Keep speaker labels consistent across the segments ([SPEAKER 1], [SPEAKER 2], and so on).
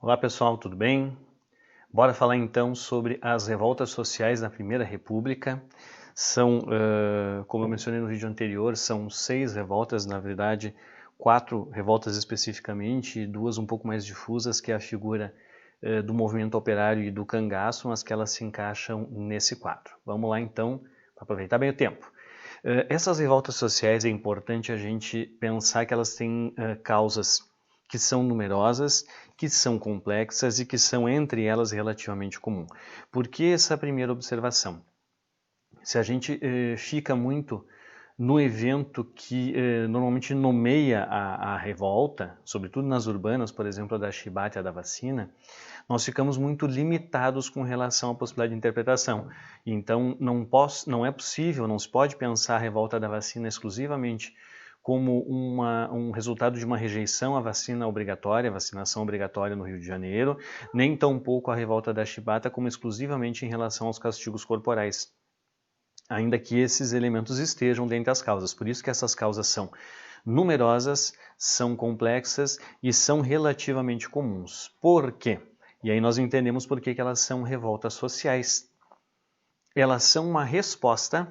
[SPEAKER 1] Olá pessoal, tudo bem? Bora falar então sobre as revoltas sociais na Primeira República. São, como eu mencionei no vídeo anterior, são 6 revoltas, na verdade 4 revoltas especificamente e 2 um pouco mais difusas, que é a figura do movimento operário e do cangaço, mas que elas se encaixam nesse quadro. Vamos lá então, para aproveitar bem o tempo. Essas revoltas sociais é importante a gente pensar que elas têm causas que são numerosas, que são complexas e que são entre elas relativamente comum. Por que essa primeira observação? Se a gente fica muito no evento que normalmente nomeia a revolta, sobretudo nas urbanas, por exemplo, a da chibata e a da vacina, nós ficamos muito limitados com relação à possibilidade de interpretação. Então, não é possível, não se pode pensar a revolta da vacina exclusivamente como um resultado de uma rejeição à vacina obrigatória, a vacinação obrigatória no Rio de Janeiro, nem tampouco a revolta da chibata como exclusivamente em relação aos castigos corporais, ainda que esses elementos estejam dentre as causas. Por isso que essas causas são numerosas, são complexas e são relativamente comuns. Por quê? E aí nós entendemos por que elas são revoltas sociais. Elas são uma resposta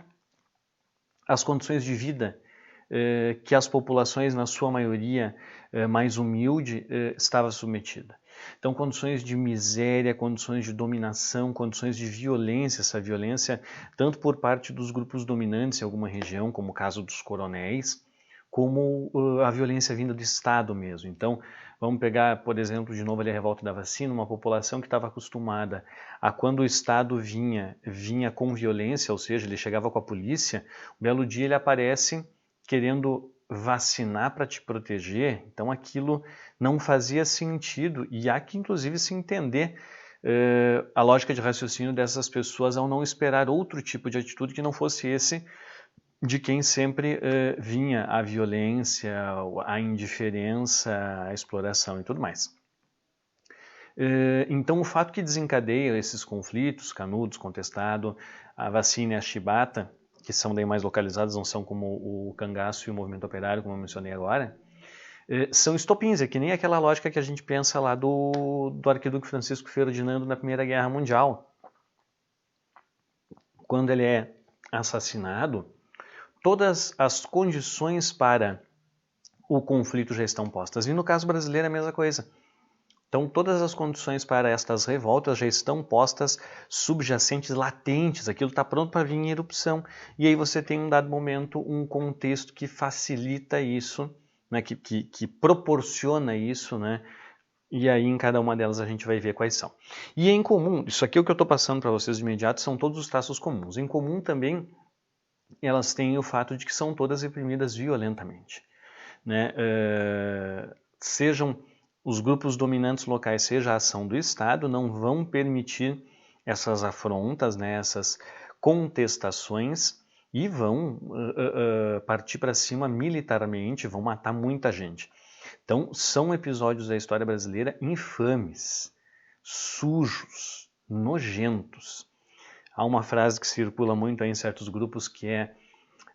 [SPEAKER 1] às condições de vida que as populações, na sua maioria mais humilde, estavam submetidas. Então, condições de miséria, condições de dominação, condições de violência, essa violência tanto por parte dos grupos dominantes em alguma região, como o caso dos coronéis, como a violência vinda do Estado mesmo. Então, vamos pegar, por exemplo, de novo ali a revolta da vacina, uma população que estava acostumada a quando o Estado vinha com violência, ou seja, ele chegava com a polícia, um belo dia ele aparece querendo vacinar para te proteger, então aquilo não fazia sentido e há que inclusive se entender a lógica de raciocínio dessas pessoas ao não esperar outro tipo de atitude que não fosse esse de quem sempre vinha a violência, a indiferença, a exploração e tudo mais. Então o fato que desencadeia esses conflitos, Canudos, Contestado, a vacina e a chibata, que são daí mais localizadas, não são como o cangaço e o movimento operário, como eu mencionei agora, são estopins, é que nem aquela lógica que a gente pensa lá do arquiduque Francisco Ferdinando na Primeira Guerra Mundial. Quando ele é assassinado, todas as condições para o conflito já estão postas. E no caso brasileiro é a mesma coisa. Então, todas as condições para estas revoltas já estão postas, subjacentes, latentes, aquilo está pronto para vir em erupção. E aí você tem, em um dado momento, um contexto que facilita isso, né, que proporciona isso, né, e aí em cada uma delas a gente vai ver quais são. E em comum, isso aqui é o que eu estou passando para vocês de imediato, são todos os traços comuns. Em comum também, elas têm o fato de que são todas reprimidas violentamente, né, sejam os grupos dominantes locais, seja a ação do Estado, não vão permitir essas afrontas, né, essas contestações e vão partir para cima militarmente, vão matar muita gente. Então, são episódios da história brasileira infames, sujos, nojentos. Há uma frase que circula muito aí em certos grupos que é: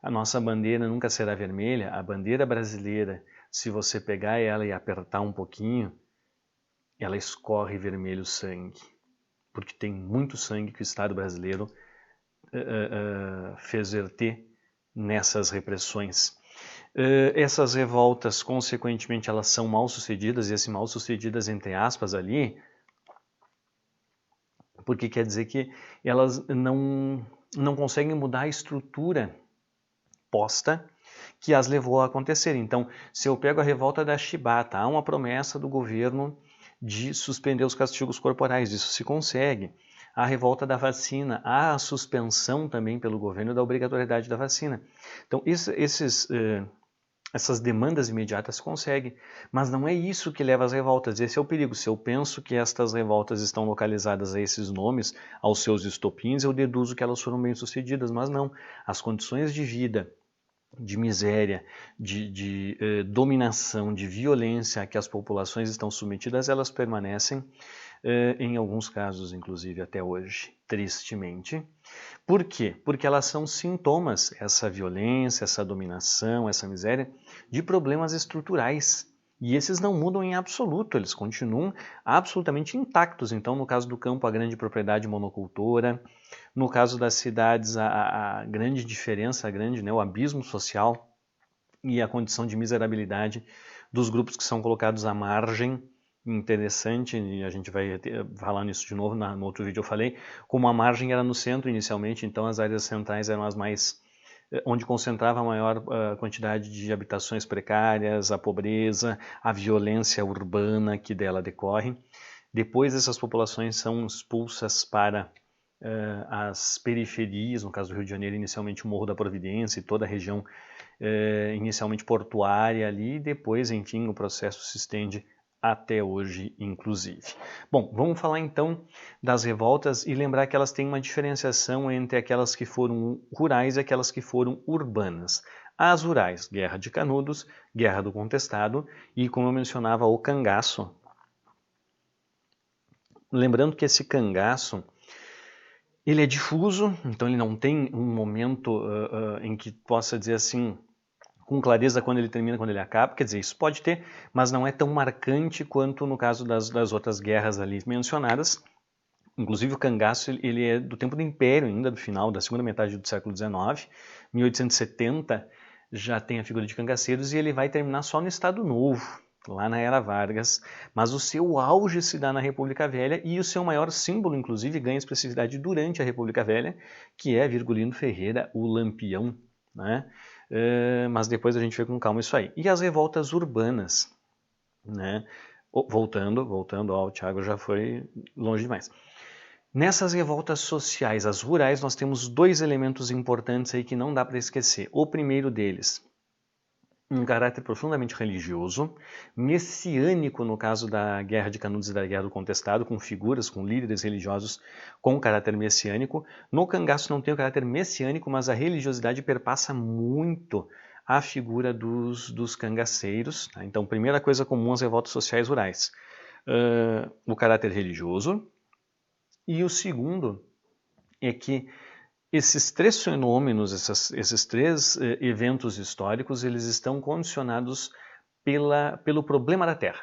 [SPEAKER 1] a nossa bandeira nunca será vermelha, a bandeira brasileira, se você pegar ela e apertar um pouquinho, ela escorre vermelho sangue, porque tem muito sangue que o Estado brasileiro fez verter nessas repressões. Essas revoltas, consequentemente, elas são mal sucedidas, e esse mal sucedidas entre aspas ali, porque quer dizer que elas não conseguem mudar a estrutura posta que as levou a acontecer. Então, se eu pego a revolta da chibata, há uma promessa do governo de suspender os castigos corporais, isso se consegue. A revolta da vacina, há a suspensão também pelo governo da obrigatoriedade da vacina. Então, essas demandas imediatas se conseguem, mas não é isso que leva às revoltas, esse é o perigo. Se eu penso que estas revoltas estão localizadas a esses nomes, aos seus estopins, eu deduzo que elas foram bem-sucedidas, mas não. As condições de vida, de miséria, de dominação, de violência a que as populações estão submetidas, elas permanecem, em alguns casos, inclusive, até hoje, tristemente. Por quê? Porque elas são sintomas, essa violência, essa dominação, essa miséria, de problemas estruturais, E esses não mudam em absoluto, eles continuam absolutamente intactos. Então, no caso do campo, a grande propriedade monocultora, no caso das cidades, a grande diferença, né, o abismo social e a condição de miserabilidade dos grupos que são colocados à margem. Interessante, e a gente vai falar nisso de novo, no outro vídeo eu falei, como a margem era no centro inicialmente, então as áreas centrais eram as mais onde concentrava a maior quantidade de habitações precárias, a pobreza, a violência urbana que dela decorre. Depois essas populações são expulsas para as periferias, no caso do Rio de Janeiro, inicialmente o Morro da Providência e toda a região inicialmente portuária ali, e depois, enfim, o processo se estende até hoje, inclusive. Bom, vamos falar então das revoltas e lembrar que elas têm uma diferenciação entre aquelas que foram rurais e aquelas que foram urbanas. As rurais, Guerra de Canudos, Guerra do Contestado e, como eu mencionava, o cangaço. Lembrando que esse cangaço, ele é difuso, então ele não tem um momento em que possa dizer assim, com clareza quando ele termina, quando ele acaba, quer dizer, isso pode ter, mas não é tão marcante quanto no caso das outras guerras ali mencionadas. Inclusive o cangaço ele é do tempo do Império ainda, do final da segunda metade do século XIX, 1870 já tem a figura de cangaceiros e ele vai terminar só no Estado Novo, lá na Era Vargas, mas o seu auge se dá na República Velha e o seu maior símbolo, inclusive, ganha expressividade durante a República Velha, que é Virgulino Ferreira, o Lampião, né? Mas depois a gente vê com calma isso aí. E as revoltas urbanas, né? Voltando, ó, o Thiago já foi longe demais. Nessas revoltas sociais, as rurais, nós temos dois elementos importantes aí que não dá para esquecer. O primeiro deles, um caráter profundamente religioso, messiânico no caso da Guerra de Canudos e da Guerra do Contestado, com figuras, com líderes religiosos com caráter messiânico. No cangaço não tem o caráter messiânico, mas a religiosidade perpassa muito a figura dos cangaceiros. Tá? Então, primeira coisa comum às revoltas sociais rurais, o caráter religioso. E o segundo é que esses três fenômenos, esses três eventos históricos, eles estão condicionados pelo problema da Terra.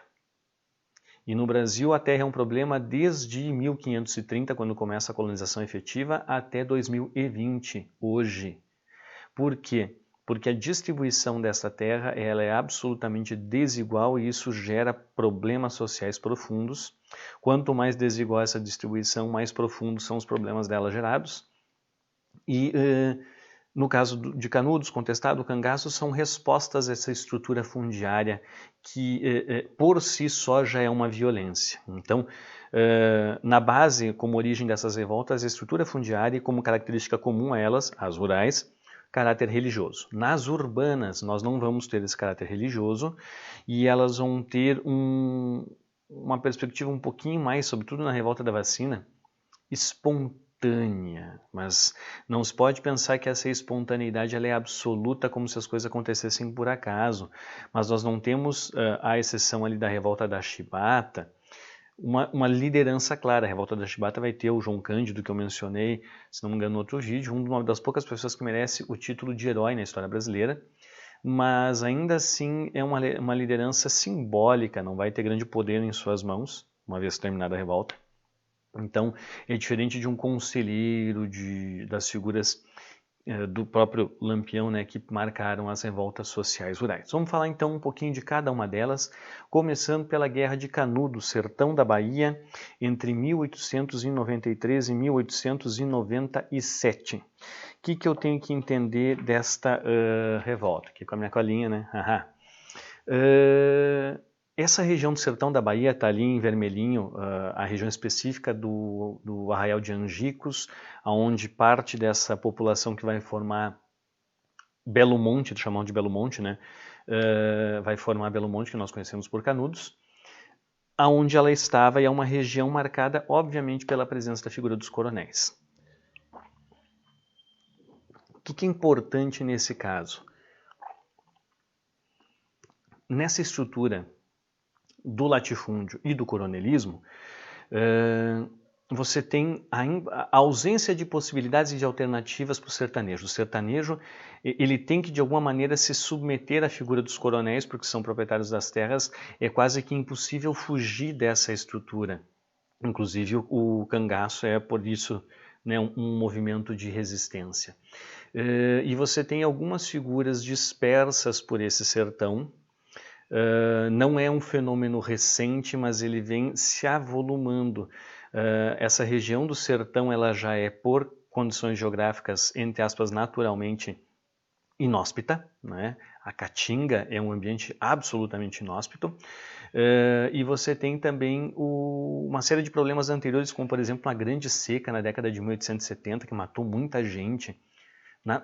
[SPEAKER 1] E no Brasil a Terra é um problema desde 1530, quando começa a colonização efetiva, até 2020, hoje. Por quê? Porque a distribuição dessa terra ela é absolutamente desigual e isso gera problemas sociais profundos. Quanto mais desigual essa distribuição, mais profundos são os problemas dela gerados. E no caso de Canudos, Contestado, Cangaço, são respostas a essa estrutura fundiária que por si só já é uma violência. Então, na base, como origem dessas revoltas, a estrutura fundiária e como característica comum a elas, as rurais, caráter religioso. Nas urbanas, nós não vamos ter esse caráter religioso e elas vão ter uma perspectiva um pouquinho mais, sobretudo na revolta da vacina, espontânea. Mas não se pode pensar que essa espontaneidade ela é absoluta, como se as coisas acontecessem por acaso. Mas nós não temos, à exceção ali da revolta da Chibata, uma liderança clara. A revolta da Chibata vai ter o João Cândido, que eu mencionei, se não me engano, no outro vídeo, uma das poucas pessoas que merece o título de herói na história brasileira, mas ainda assim é uma liderança simbólica, não vai ter grande poder em suas mãos, uma vez terminada a revolta. Então, é diferente de um conselheiro, das figuras do próprio Lampião, né, que marcaram as revoltas sociais rurais. Vamos falar então um pouquinho de cada uma delas, começando pela Guerra de Canudos, sertão da Bahia, entre 1893 e 1897. O que eu tenho que entender desta revolta? Aqui com a minha colinha, né? Essa região do sertão da Bahia está ali em vermelhinho, a região específica do Arraial de Angicos, onde parte dessa população que vai formar Belo Monte, chamam de Belo Monte, né? Vai formar Belo Monte, que nós conhecemos por Canudos, aonde ela estava, e é uma região marcada, obviamente, pela presença da figura dos coronéis. O que é importante nesse caso? Nessa estrutura do latifúndio e do coronelismo, você tem a ausência de possibilidades e de alternativas para o sertanejo. O sertanejo ele tem que, de alguma maneira, se submeter à figura dos coronéis, porque são proprietários das terras. É quase que impossível fugir dessa estrutura. Inclusive, o cangaço é, por isso, né, um movimento de resistência. E você tem algumas figuras dispersas por esse sertão. Não é um fenômeno recente, mas ele vem se avolumando. Essa região do sertão ela já é, por condições geográficas, entre aspas, naturalmente inóspita, né? A Caatinga é um ambiente absolutamente inóspito. E você tem também uma série de problemas anteriores, como por exemplo uma grande seca na década de 1870 que matou muita gente.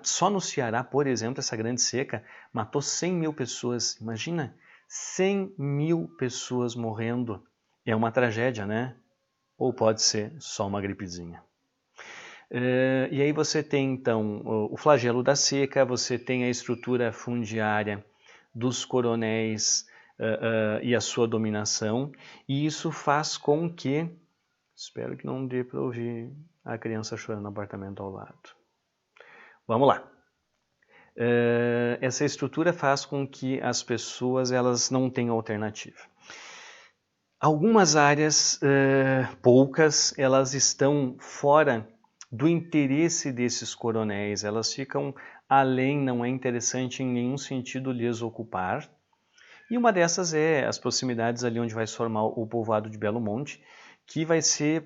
[SPEAKER 1] Só no Ceará, por exemplo, essa grande seca matou 100 mil pessoas. Imagina, 100 mil pessoas morrendo. É uma tragédia, né? Ou pode ser só uma gripezinha. E aí você tem, então, o flagelo da seca, você tem a estrutura fundiária dos coronéis e a sua dominação, e isso faz com que... Espero que não dê para ouvir a criança chorando no apartamento ao lado. Vamos lá. Essa estrutura faz com que as pessoas elas não tenham alternativa. Algumas áreas, poucas, elas estão fora do interesse desses coronéis, elas ficam além, não é interessante em nenhum sentido lhes ocupar. E uma dessas é as proximidades ali onde vai se formar o povoado de Belo Monte, que vai ser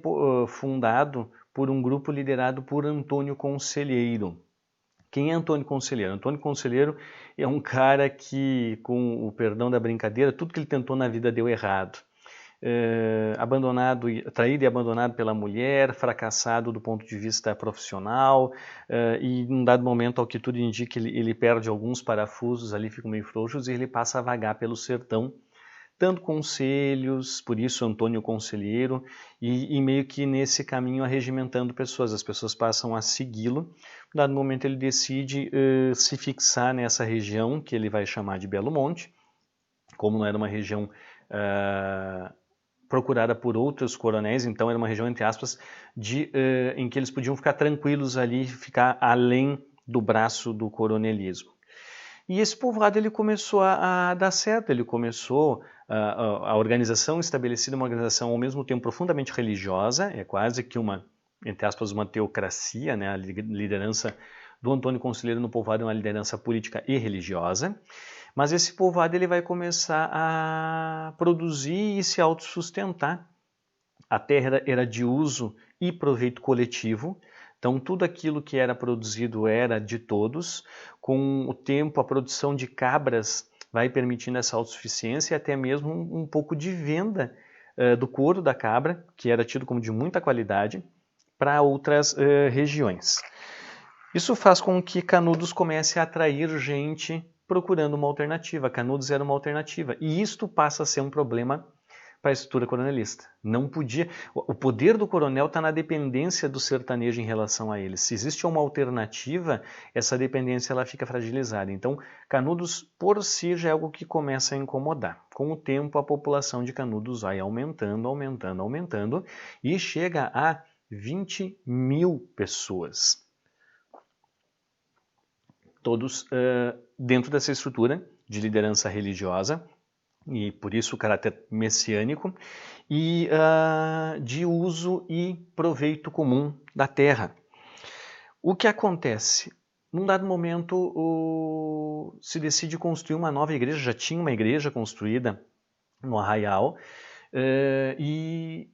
[SPEAKER 1] fundado por um grupo liderado por Antônio Conselheiro. Quem é Antônio Conselheiro? Antônio Conselheiro é um cara que, com o perdão da brincadeira, tudo que ele tentou na vida deu errado. Traído e abandonado pela mulher, fracassado do ponto de vista profissional, e em um dado momento, ao que tudo indica, ele perde alguns parafusos ali, ficam meio frouxos, e ele passa a vagar pelo sertão, dando conselhos, por isso Antônio Conselheiro, e meio que nesse caminho arregimentando pessoas. As pessoas passam a segui-lo. Em dado momento ele decide se fixar nessa região, que ele vai chamar de Belo Monte, como não era uma região procurada por outros coronéis, então era uma região, entre aspas, em que eles podiam ficar tranquilos ali, ficar além do braço do coronelismo. E esse povoado ele começou a dar certo, ele começou a organização estabelecida, uma organização ao mesmo tempo profundamente religiosa, é quase que uma, entre aspas, uma teocracia, né? A liderança do Antônio Conselheiro no povoado é uma liderança política e religiosa, mas esse povoado ele vai começar a produzir e se autossustentar. A terra era de uso e proveito coletivo, então tudo aquilo que era produzido era de todos. Com o tempo, a produção de cabras vai permitindo essa autossuficiência e até mesmo um pouco de venda do couro da cabra, que era tido como de muita qualidade, para outras regiões. Isso faz com que Canudos comece a atrair gente procurando uma alternativa. Canudos era uma alternativa. E isto passa a ser um problema para a estrutura coronelista. Não podia. O poder do coronel está na dependência do sertanejo em relação a ele. Se existe uma alternativa, essa dependência ela fica fragilizada. Então, Canudos por si já é algo que começa a incomodar. Com o tempo, a população de Canudos vai aumentando, aumentando, aumentando e chega a 20 mil pessoas. Todos dentro dessa estrutura de liderança religiosa, e por isso o caráter messiânico, e de uso e proveito comum da terra. O que acontece? Num dado momento se decide construir uma nova igreja, já tinha uma igreja construída no Arraial, e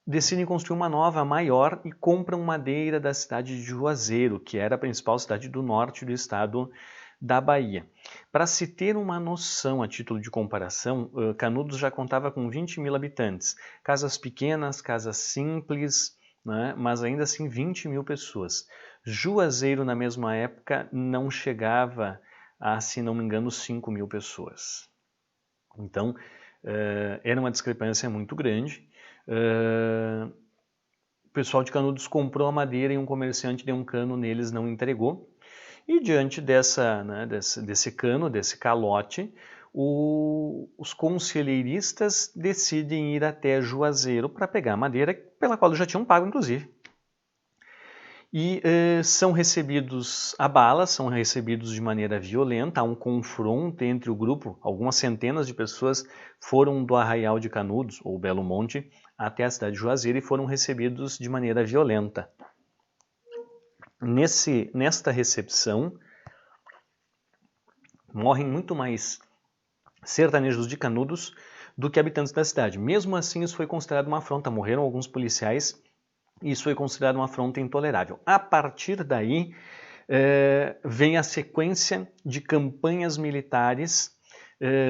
[SPEAKER 1] decidem construir uma nova, maior, e compram madeira da cidade de Juazeiro, que era a principal cidade do norte do estado da Bahia. Para se ter uma noção, a título de comparação, Canudos já contava com 20 mil habitantes. Casas pequenas, casas simples, né? Mas ainda assim 20 mil pessoas. Juazeiro, na mesma época, não chegava a, se não me engano, 5 mil pessoas. Então, era uma discrepância muito grande. O pessoal de Canudos comprou a madeira e um comerciante deu um cano neles, não entregou. E diante desse cano, desse calote, os conselheiristas decidem ir até Juazeiro para pegar a madeira, pela qual eles já tinham pago, inclusive. E são recebidos a bala, são recebidos de maneira violenta, há um confronto entre o grupo, algumas centenas de pessoas foram do Arraial de Canudos, ou Belo Monte, até a cidade de Juazeiro e foram recebidos de maneira violenta. Nesta recepção, morrem muito mais sertanejos de Canudos do que habitantes da cidade. Mesmo assim, isso foi considerado uma afronta, morreram alguns policiais, e isso foi considerado uma afronta intolerável. A partir daí, vem a sequência de campanhas militares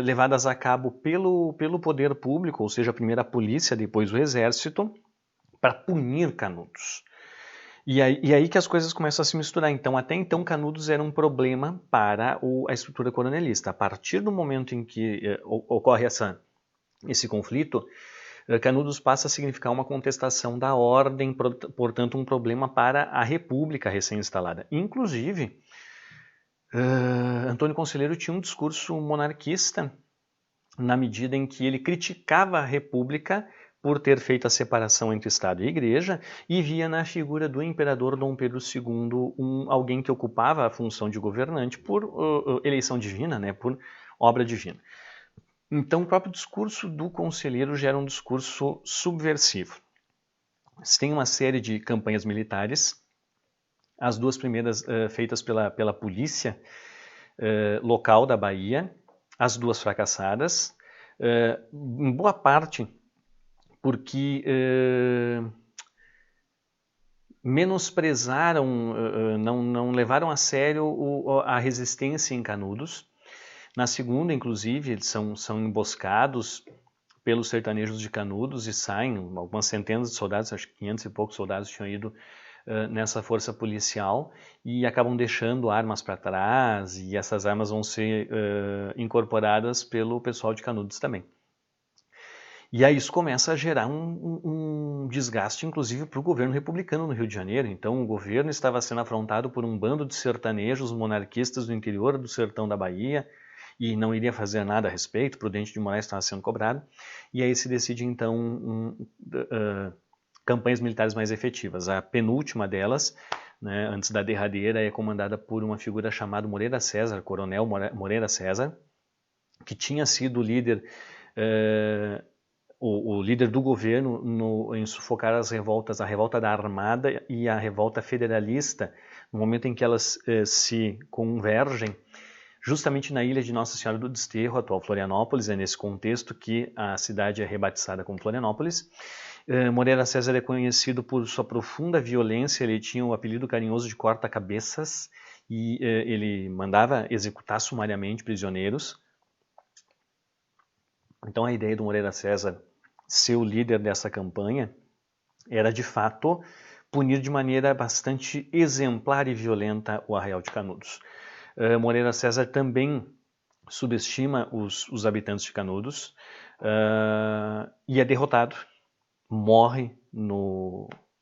[SPEAKER 1] levadas a cabo pelo poder público, ou seja, primeiro a polícia, depois o exército, para punir Canudos. E aí que as coisas começam a se misturar. Então, até então, Canudos era um problema para a estrutura coronelista. A partir do momento em que ocorre esse conflito, Canudos passa a significar uma contestação da ordem, portanto um problema para a república recém-instalada. Inclusive, Antônio Conselheiro tinha um discurso monarquista na medida em que ele criticava a república por ter feito a separação entre Estado e Igreja e via na figura do imperador Dom Pedro II alguém que ocupava a função de governante por eleição divina, né, por obra divina. Então, o próprio discurso do conselheiro já era um discurso subversivo. Você tem uma série de campanhas militares, as duas primeiras feitas pela polícia local da Bahia, as duas fracassadas, em boa parte porque menosprezaram, não levaram a sério a resistência em Canudos. Na segunda, inclusive, eles são emboscados pelos sertanejos de Canudos e saem algumas centenas de soldados, acho que 500 e poucos soldados tinham ido nessa força policial e acabam deixando armas para trás e essas armas vão ser incorporadas pelo pessoal de Canudos também. E aí isso começa a gerar um desgaste, inclusive, para o governo republicano no Rio de Janeiro. Então o governo estava sendo afrontado por um bando de sertanejos monarquistas do interior do sertão da Bahia, e não iria fazer nada a respeito, Prudente de Moraes estava sendo cobrado, e aí se decide então campanhas militares mais efetivas. A penúltima delas, né, antes da derradeira, é comandada por uma figura chamada Moreira César, Coronel Moreira César, que tinha sido o líder do governo em sufocar as revoltas, a revolta da Armada e a revolta federalista, no momento em que elas se convergem, justamente na ilha de Nossa Senhora do Desterro, atual Florianópolis, é nesse contexto que a cidade é rebatizada como Florianópolis. Moreira César é conhecido por sua profunda violência, ele tinha o apelido carinhoso de corta-cabeças e ele mandava executar sumariamente prisioneiros. Então a ideia do Moreira César ser o líder dessa campanha era de fato punir de maneira bastante exemplar e violenta o Arraial de Canudos. Moreira César também subestima os habitantes de Canudos e é derrotado, morre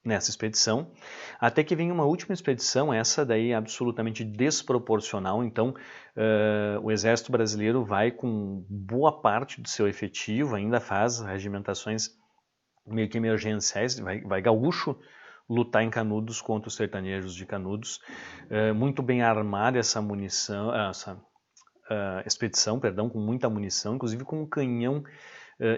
[SPEAKER 1] nessa expedição, até que vem uma última expedição, essa daí absolutamente desproporcional. Então o exército brasileiro vai com boa parte do seu efetivo, ainda faz regimentações meio que emergenciais, vai gaúcho lutar em Canudos contra os sertanejos de Canudos, muito bem armada essa expedição, com muita munição, inclusive com um canhão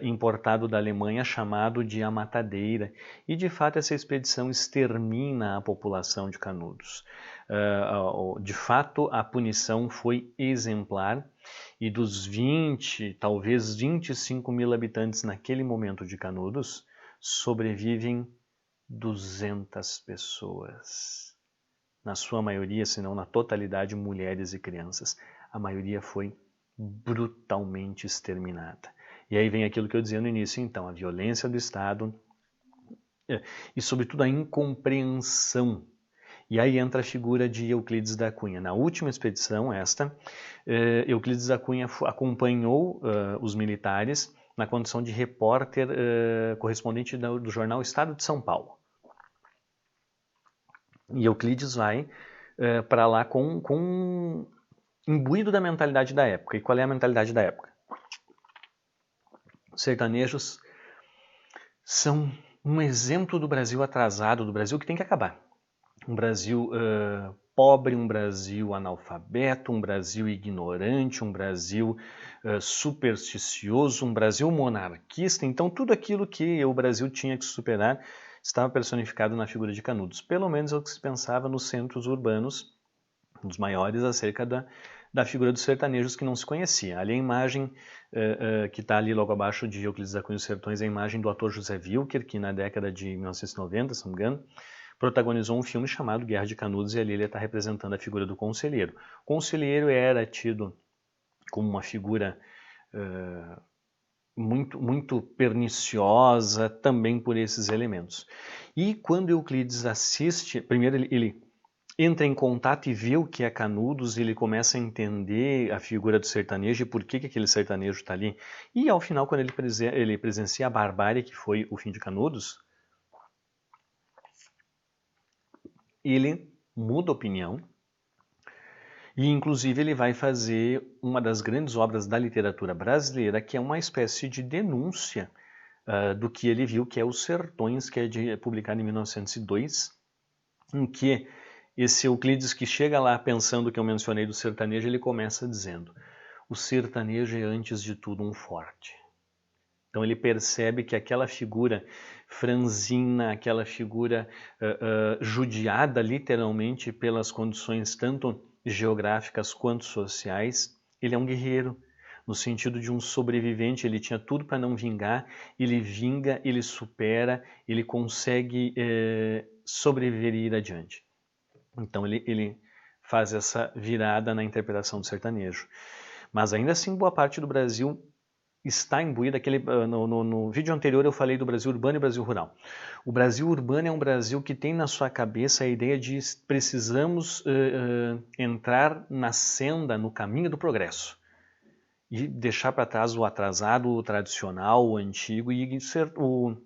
[SPEAKER 1] importado da Alemanha chamado de A Matadeira, e de fato essa expedição extermina a população de Canudos. De fato a punição foi exemplar e dos 20, talvez 25 mil habitantes naquele momento de Canudos, sobrevivem 200 pessoas, na sua maioria, se não na totalidade, mulheres e crianças. A maioria foi brutalmente exterminada. E aí vem aquilo que eu dizia no início, então, a violência do Estado e, sobretudo, a incompreensão. E aí entra a figura de Euclides da Cunha. Na última expedição, Euclides da Cunha acompanhou os militares na condição de repórter correspondente do jornal Estado de São Paulo. E Euclides vai para lá com imbuído da mentalidade da época. E qual é a mentalidade da época? sertanejos são um exemplo do Brasil atrasado, do Brasil que tem que acabar. Um Brasil pobre, um Brasil analfabeto, um Brasil ignorante, um Brasil supersticioso, um Brasil monarquista. Então, tudo aquilo que o Brasil tinha que superar estava personificado na figura de Canudos. Pelo menos é o que se pensava nos centros urbanos, dos maiores, acerca da figura dos sertanejos que não se conhecia. Ali a imagem que está ali logo abaixo de Euclides da Cunha e os Sertões é a imagem do ator José Wilker, que na década de 1990, se não me engano, protagonizou um filme chamado Guerra de Canudos, e ali ele está representando a figura do conselheiro. O conselheiro era tido como uma figura muito perniciosa também por esses elementos. E quando Euclides assiste, primeiro ele entra em contato e vê o que é Canudos, ele começa a entender a figura do sertanejo e por que aquele sertanejo está ali. E ao final, quando ele presencia a barbárie que foi o fim de Canudos, ele muda opinião e, inclusive, ele vai fazer uma das grandes obras da literatura brasileira, que é uma espécie de denúncia do que ele viu, que é Os Sertões, que é publicado em 1902, em que esse Euclides, que chega lá pensando que eu mencionei do sertanejo, ele começa dizendo: o sertanejo é, antes de tudo, um forte. Então ele percebe que aquela figura franzina, aquela figura judiada literalmente pelas condições tanto geográficas quanto sociais, ele é um guerreiro, no sentido de um sobrevivente. Ele tinha tudo para não vingar, ele vinga, ele supera, ele consegue sobreviver e ir adiante. Então ele faz essa virada na interpretação do sertanejo. Mas ainda assim, boa parte do Brasil está imbuída. No vídeo anterior eu falei do Brasil urbano e Brasil rural. O Brasil urbano é um Brasil que tem na sua cabeça a ideia de precisamos entrar na senda, no caminho do progresso. E deixar para trás o atrasado, o tradicional, o antigo. E o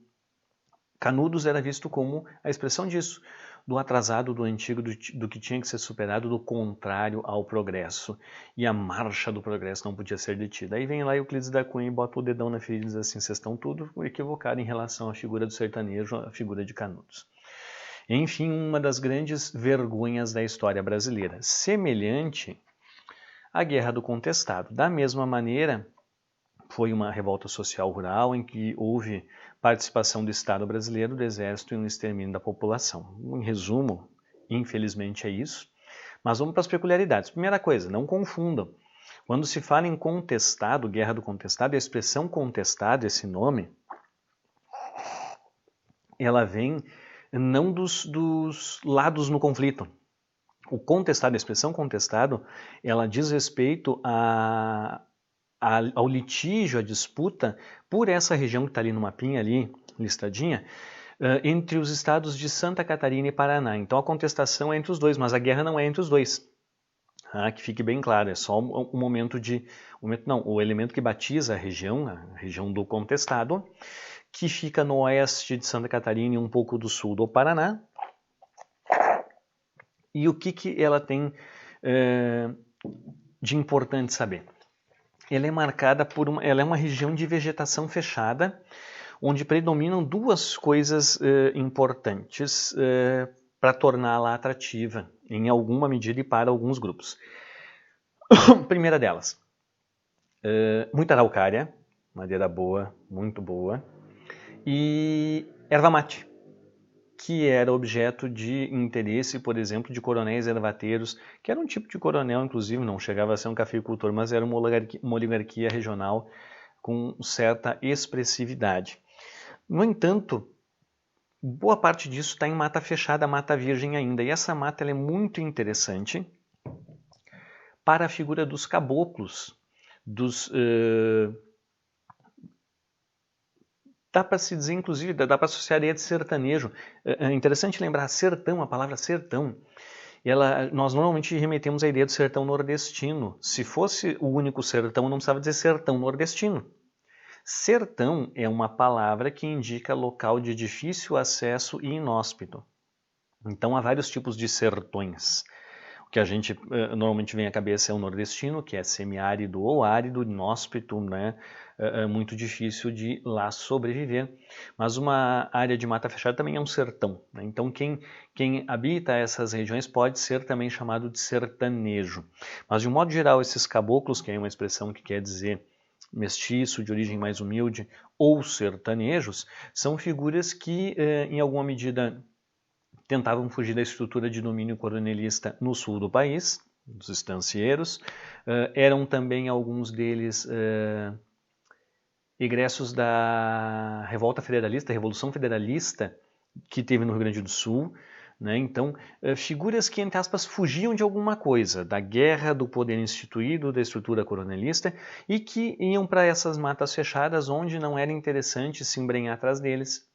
[SPEAKER 1] Canudos era visto como a expressão disso, do atrasado, do antigo, do que tinha que ser superado, do contrário ao progresso. E a marcha do progresso não podia ser detida. Aí vem lá Euclides da Cunha e bota o dedão na ferida e diz assim: vocês estão tudo equivocados em relação à figura do sertanejo, à figura de Canudos. Enfim, uma das grandes vergonhas da história brasileira. Semelhante à Guerra do Contestado. Da mesma maneira, foi uma revolta social rural em que houve participação do Estado brasileiro, do Exército e um extermínio da população. Em resumo, infelizmente é isso. Mas vamos para as peculiaridades. Primeira coisa, não confundam. Quando se fala em contestado, Guerra do Contestado, a expressão contestado, esse nome, ela vem não dos lados no conflito. O contestado, a expressão contestado, ela diz respeito ao litígio, à disputa por essa região que está ali no mapinha, ali listadinha, entre os estados de Santa Catarina e Paraná. Então a contestação é entre os dois, mas a guerra não é entre os dois. Que fique bem claro, é só o elemento que batiza a região do contestado, que fica no oeste de Santa Catarina e um pouco do sul do Paraná. E o que ela tem de importante saber? Ela é marcada ela é uma região de vegetação fechada, onde predominam duas coisas importantes para torná-la atrativa, em alguma medida e para alguns grupos. Primeira delas, muita araucária, madeira boa, muito boa, e erva mate, que era objeto de interesse, por exemplo, de coronéis ervateiros, que era um tipo de coronel, inclusive, não chegava a ser um cafeicultor, mas era uma oligarquia regional com certa expressividade. No entanto, boa parte disso está em mata fechada, mata virgem ainda, e essa mata ela é muito interessante para a figura dos caboclos, dá para se dizer, inclusive, dá para associar a ideia de sertanejo. É interessante lembrar, sertão, a palavra sertão, nós normalmente remetemos à ideia do sertão nordestino. Se fosse o único sertão, não precisava dizer sertão nordestino. Sertão é uma palavra que indica local de difícil acesso e inóspito. Então há vários tipos de sertões. O que a gente normalmente vem à cabeça é o nordestino, que é semiárido ou árido, inóspito, né? muito difícil de lá sobreviver. Mas uma área de mata fechada também é um sertão, né? Então quem habita essas regiões pode ser também chamado de sertanejo. Mas de um modo geral, esses caboclos, que é uma expressão que quer dizer mestiço, de origem mais humilde, ou sertanejos, são figuras que, em alguma medida, tentavam fugir da estrutura de domínio coronelista no sul do país, dos estancieiros. Eram também alguns deles egressos da Revolta Federalista, Revolução Federalista, que teve no Rio Grande do Sul, né? Então, figuras que, entre aspas, fugiam de alguma coisa, da guerra, do poder instituído, da estrutura coronelista, e que iam para essas matas fechadas onde não era interessante se embrenhar atrás deles,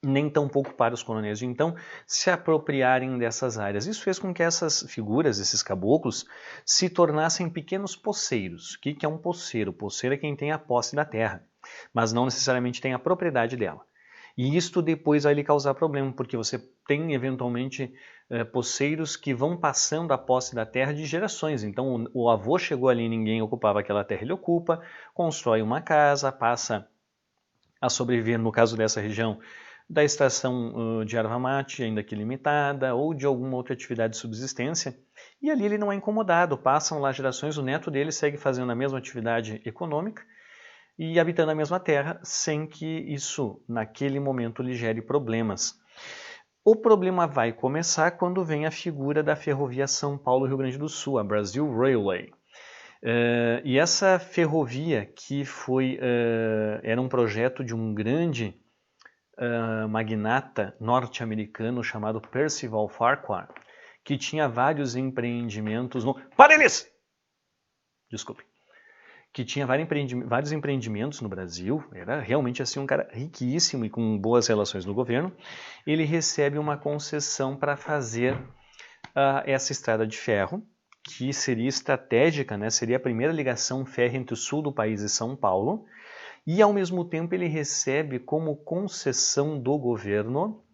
[SPEAKER 1] nem tampouco para os coronéis de então se apropriarem dessas áreas. Isso fez com que essas figuras, esses caboclos, se tornassem pequenos poceiros. O que é um poceiro? Poceiro é quem tem a posse da terra, mas não necessariamente tem a propriedade dela. E isto depois vai lhe causar problema, porque você tem eventualmente poceiros que vão passando a posse da terra de gerações. Então o avô chegou ali, ninguém ocupava aquela terra, ele ocupa, constrói uma casa, passa a sobreviver, no caso dessa região, da extração de erva mate, ainda que limitada, ou de alguma outra atividade de subsistência, e ali ele não é incomodado, passam lá gerações, o neto dele segue fazendo a mesma atividade econômica e habitando a mesma terra, sem que isso, naquele momento, lhe gere problemas. O problema vai começar quando vem a figura da ferrovia São Paulo-Rio Grande do Sul, a Brazil Railway. E essa ferrovia, que era um projeto de um grande magnata norte-americano chamado Percival Farquhar, que tinha vários empreendimentos no... Para eles! Desculpe. Que tinha vários empreendimentos no Brasil, era realmente assim um cara riquíssimo e com boas relações no governo. Ele recebe uma concessão para fazer essa estrada de ferro, que seria estratégica, né? Seria a primeira ligação férrea entre o sul do país e São Paulo, e ao mesmo tempo ele recebe como concessão do governo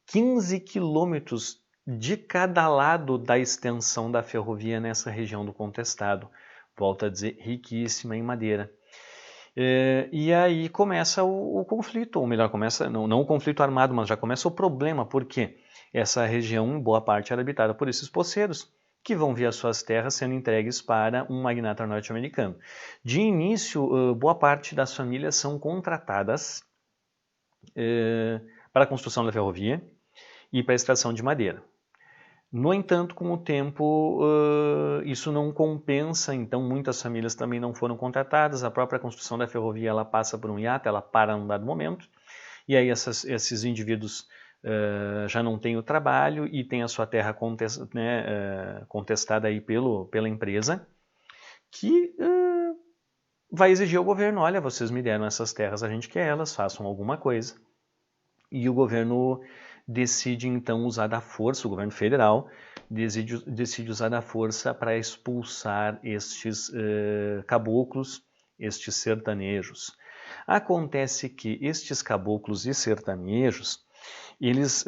[SPEAKER 1] 15 quilômetros de cada lado da extensão da ferrovia nessa região do contestado. Volto a dizer, riquíssima em madeira. E aí começa o conflito, ou melhor, começa não o conflito armado, mas já começa o problema, porque essa região, em boa parte, era habitada por esses poceiros, que vão ver as suas terras sendo entregues para um magnata norte-americano. De início, boa parte das famílias são contratadas para a construção da ferrovia e para a extração de madeira. No entanto, com o tempo, isso não compensa, então muitas famílias também não foram contratadas, a própria construção da ferrovia ela passa por um hiato, ela para num dado momento, e aí esses indivíduos já não têm o trabalho e têm a sua terra contestada aí pela empresa, que vai exigir ao governo, olha, vocês me deram essas terras, a gente quer elas, façam alguma coisa. E o governo decide então usar da força, o governo federal decide usar da força para expulsar estes caboclos, estes sertanejos. Acontece que estes caboclos e sertanejos, eles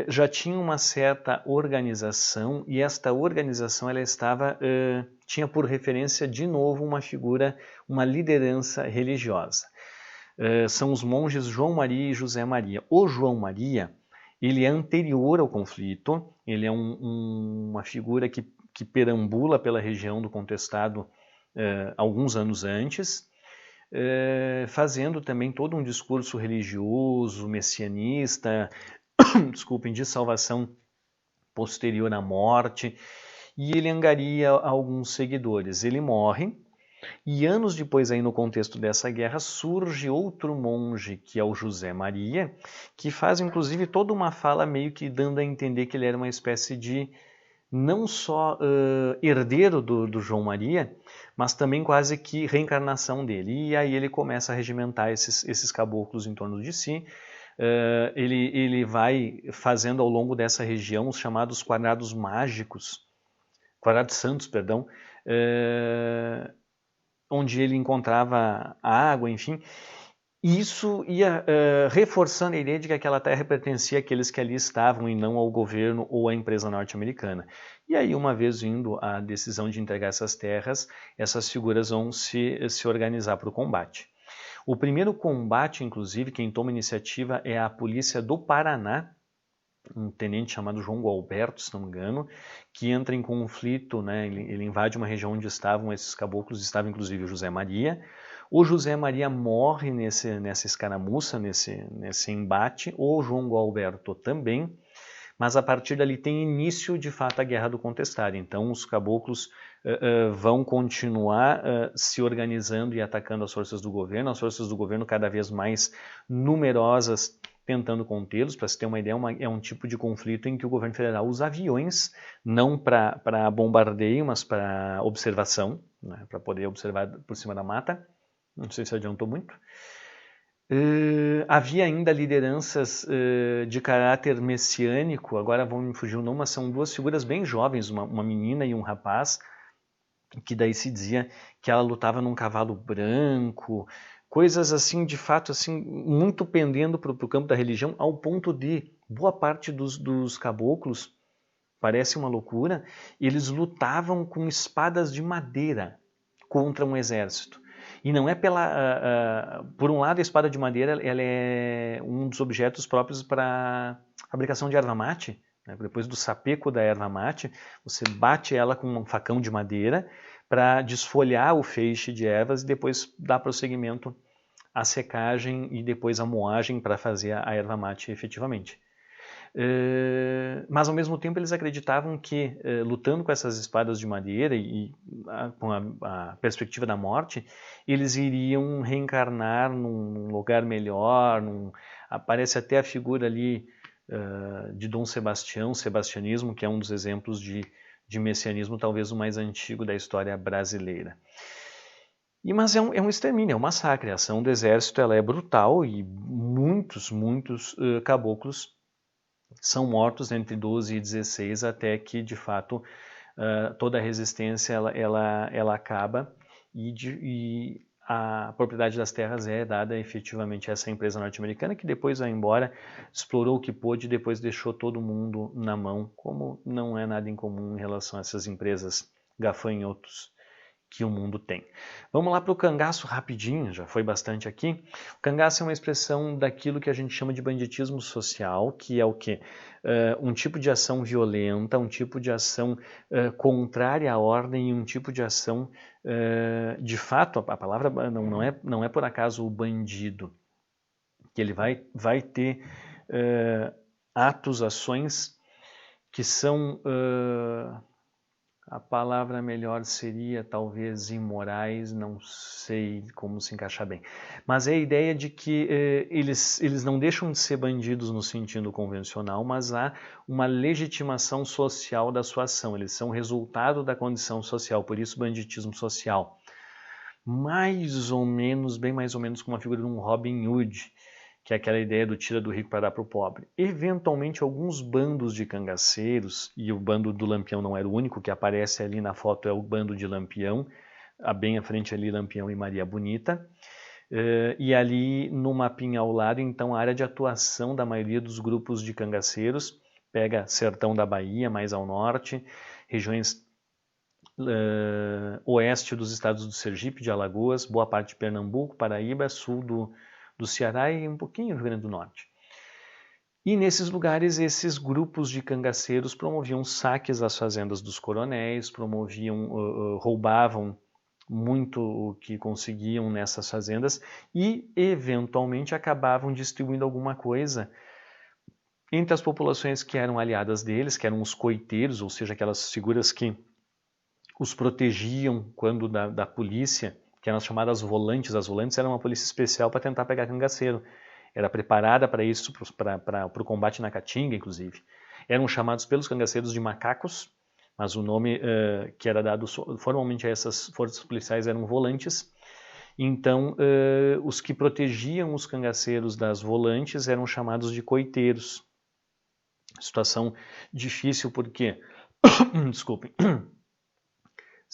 [SPEAKER 1] já tinham uma certa organização, e esta organização ela tinha por referência de novo uma figura, uma liderança religiosa. São os monges João Maria e José Maria. O João Maria, ele é anterior ao conflito, ele é uma figura que perambula pela região do contestado alguns anos antes, fazendo também todo um discurso religioso, messianista, desculpem, de salvação posterior à morte, e ele angaria alguns seguidores. Ele morre, e anos depois, aí no contexto dessa guerra, surge outro monge, que é o José Maria, que faz inclusive toda uma fala meio que dando a entender que ele era uma espécie de não só herdeiro do João Maria, mas também quase que reencarnação dele. E aí ele começa a regimentar esses caboclos em torno de si. Ele vai fazendo ao longo dessa região os chamados quadrados mágicos, quadrados santos, perdão, onde ele encontrava água, enfim. E isso ia reforçando a ideia de que aquela terra pertencia àqueles que ali estavam e não ao governo ou à empresa norte-americana. E aí, uma vez vindo a decisão de entregar essas terras, essas figuras vão se organizar para o combate. O primeiro combate, inclusive, quem toma iniciativa é a polícia do Paraná, um tenente chamado João Gualberto, se não me engano, que entra em conflito, né? Ele invade uma região onde estavam esses caboclos, estava inclusive o José Maria. O José Maria morre nessa escaramuça, nesse embate, o João Gualberto também, mas a partir dali tem início de fato a Guerra do Contestado. Então os caboclos vão continuar se organizando e atacando as forças do governo cada vez mais numerosas, tentando contê-los. Para se ter uma ideia, é um tipo de conflito em que o governo federal usa aviões, não para bombardeio, mas para observação, né, para poder observar por cima da mata. Não sei se adiantou muito. Havia ainda lideranças de caráter messiânico, agora vão me fugir o nome, mas são duas figuras bem jovens, uma menina e um rapaz, que daí se dizia que ela lutava num cavalo branco, coisas assim, de fato, assim, muito pendendo para o campo da religião, ao ponto de boa parte dos caboclos, parece uma loucura, eles lutavam com espadas de madeira contra um exército. E não é por um lado, a espada de madeira ela é um dos objetos próprios para fabricação de erva mate. Né? Depois do sapeco da erva mate, você bate ela com um facão de madeira para desfolhar o feixe de ervas e depois dar prosseguimento à secagem e depois à moagem para fazer a erva mate efetivamente. Mas ao mesmo tempo eles acreditavam que lutando com essas espadas de madeira e com a perspectiva da morte, eles iriam reencarnar num lugar melhor. Aparece até a figura ali de Dom Sebastião, sebastianismo, que é um dos exemplos de messianismo talvez o mais antigo da história brasileira. Mas é um extermínio, é um massacre. A ação do exército ela é brutal e muitos caboclos são mortos entre 12 e 16 até que, de fato, toda a resistência ela acaba e a propriedade das terras é dada efetivamente a essa empresa norte-americana, que depois vai embora, explorou o que pôde e depois deixou todo mundo na mão, como não é nada incomum em relação a essas empresas gafanhotos que o mundo tem. Vamos lá para o cangaço rapidinho, já foi bastante aqui. O cangaço é uma expressão daquilo que a gente chama de banditismo social, que é o quê? Um tipo de ação violenta, um tipo de ação contrária à ordem e um tipo de ação, de fato, a palavra não é por acaso o bandido, que ele vai ter atos, ações que são... a palavra melhor seria talvez imorais, não sei como se encaixar bem. Mas é a ideia de que eles não deixam de ser bandidos no sentido convencional, mas há uma legitimação social da sua ação. Eles são resultado da condição social, por isso banditismo social. Bem mais ou menos como a figura de um Robin Hood, que é aquela ideia do tira do rico para dar para o pobre. Eventualmente, alguns bandos de cangaceiros, e o bando do Lampião não era o único, que aparece ali na foto é o bando de Lampião, bem à frente ali Lampião e Maria Bonita, e ali no mapinha ao lado, então, a área de atuação da maioria dos grupos de cangaceiros, pega sertão da Bahia, mais ao norte, regiões oeste dos estados do Sergipe, de Alagoas, boa parte de Pernambuco, Paraíba, sul do Ceará e um pouquinho do Rio Grande do Norte. E nesses lugares, esses grupos de cangaceiros promoviam saques às fazendas dos coronéis, roubavam muito o que conseguiam nessas fazendas e, eventualmente, acabavam distribuindo alguma coisa entre as populações que eram aliadas deles, que eram os coiteiros, ou seja, aquelas figuras que os protegiam quando da polícia, que eram as chamadas volantes. As volantes eram uma polícia especial para tentar pegar cangaceiro. Era preparada para isso, para o combate na Caatinga, inclusive. Eram chamados pelos cangaceiros de macacos, mas o nome que era dado formalmente a essas forças policiais eram volantes. Então, os que protegiam os cangaceiros das volantes eram chamados de coiteiros. Situação difícil porque... Desculpem.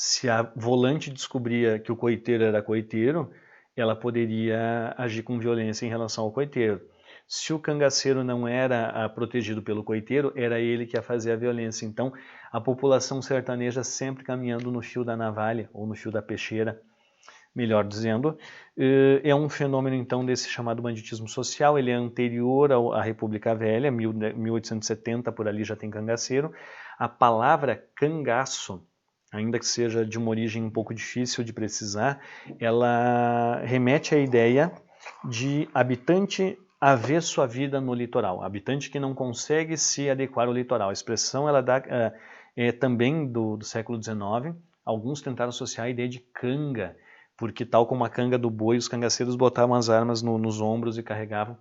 [SPEAKER 1] Se a volante descobria que o coiteiro era coiteiro, ela poderia agir com violência em relação ao coiteiro. Se o cangaceiro não era protegido pelo coiteiro, era ele que ia fazer a violência. Então, a população sertaneja sempre caminhando no fio da navalha, ou no fio da peixeira, melhor dizendo, é um fenômeno, então, desse chamado banditismo social. Ele é anterior à República Velha, 1870, por ali já tem cangaceiro. A palavra cangaço, ainda que seja de uma origem um pouco difícil de precisar, ela remete à ideia de habitante a ver sua vida no litoral, habitante que não consegue se adequar ao litoral. A expressão ela é também do século XIX. Alguns tentaram associar a ideia de canga, porque tal como a canga do boi, os cangaceiros botavam as armas nos ombros e carregavam.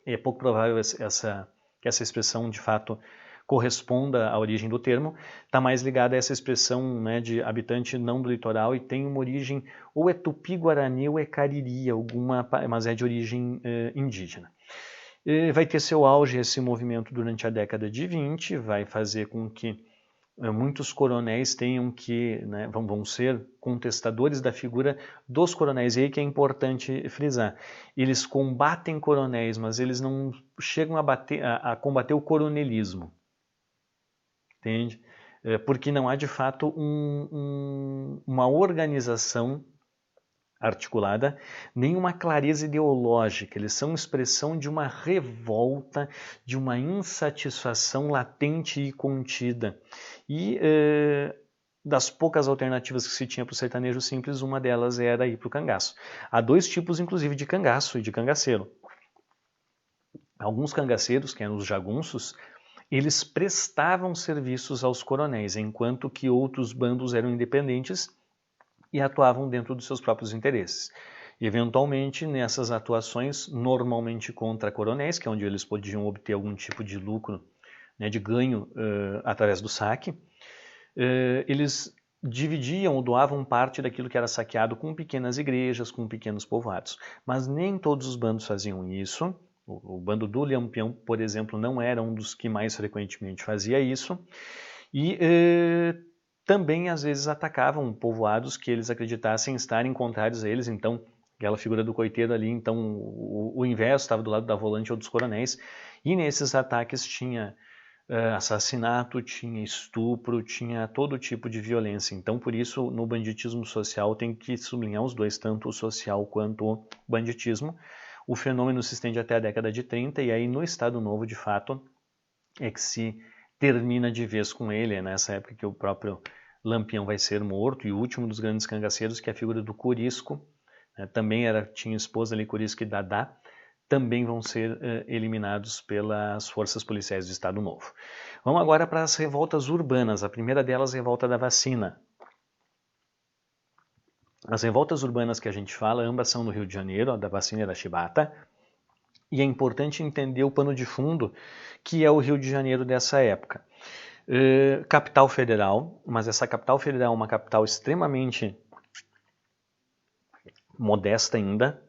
[SPEAKER 1] É pouco provável que essa expressão de fato corresponda à origem do termo. Está mais ligada a essa expressão, né, de habitante não do litoral, e tem uma origem ou é tupi-guarani ou é cariri, mas é de origem indígena. Vai ter seu auge esse movimento durante a década de 20, vai fazer com que muitos coronéis tenham né, vão ser contestadores da figura dos coronéis. E aí que é importante frisar. Eles combatem coronéis, mas eles não chegam a combater o coronelismo. Entende? Porque não há, de fato, uma organização articulada, nem uma clareza ideológica. Eles são expressão de uma revolta, de uma insatisfação latente e contida. E das poucas alternativas que se tinha para o sertanejo simples, uma delas era ir para o cangaço. Há dois tipos, inclusive, de cangaço e de cangaceiro. Alguns cangaceiros, que eram os jagunços, eles prestavam serviços aos coronéis, enquanto que outros bandos eram independentes e atuavam dentro dos seus próprios interesses. E, eventualmente, nessas atuações, normalmente contra coronéis, que é onde eles podiam obter algum tipo de lucro, né, de ganho através do saque, eles dividiam ou doavam parte daquilo que era saqueado com pequenas igrejas, com pequenos povoados. Mas nem todos os bandos faziam isso. O bando do Lampião, por exemplo, não era um dos que mais frequentemente fazia isso. E também, às vezes, atacavam povoados que eles acreditassem estarem contrários a eles. Então, aquela figura do coiteiro ali, então o inverso estava do lado da volante ou dos coronéis. E nesses ataques tinha assassinato, tinha estupro, tinha todo tipo de violência. Então, por isso, no banditismo social tem que sublinhar os dois, tanto o social quanto o banditismo. O fenômeno se estende até a década de 30 e aí no Estado Novo, de fato, é que se termina de vez com ele. É nessa época que o próprio Lampião vai ser morto, e o último dos grandes cangaceiros, que é a figura do Corisco, né, também tinha esposa ali, Corisco e Dadá, também vão ser eliminados pelas forças policiais do Estado Novo. Vamos agora para as revoltas urbanas. A primeira delas, a revolta da vacina. As revoltas urbanas que a gente fala, ambas são no Rio de Janeiro, a da vacina e da chibata, e é importante entender o pano de fundo, que é o Rio de Janeiro dessa época. Capital federal, mas essa capital federal é uma capital extremamente modesta ainda.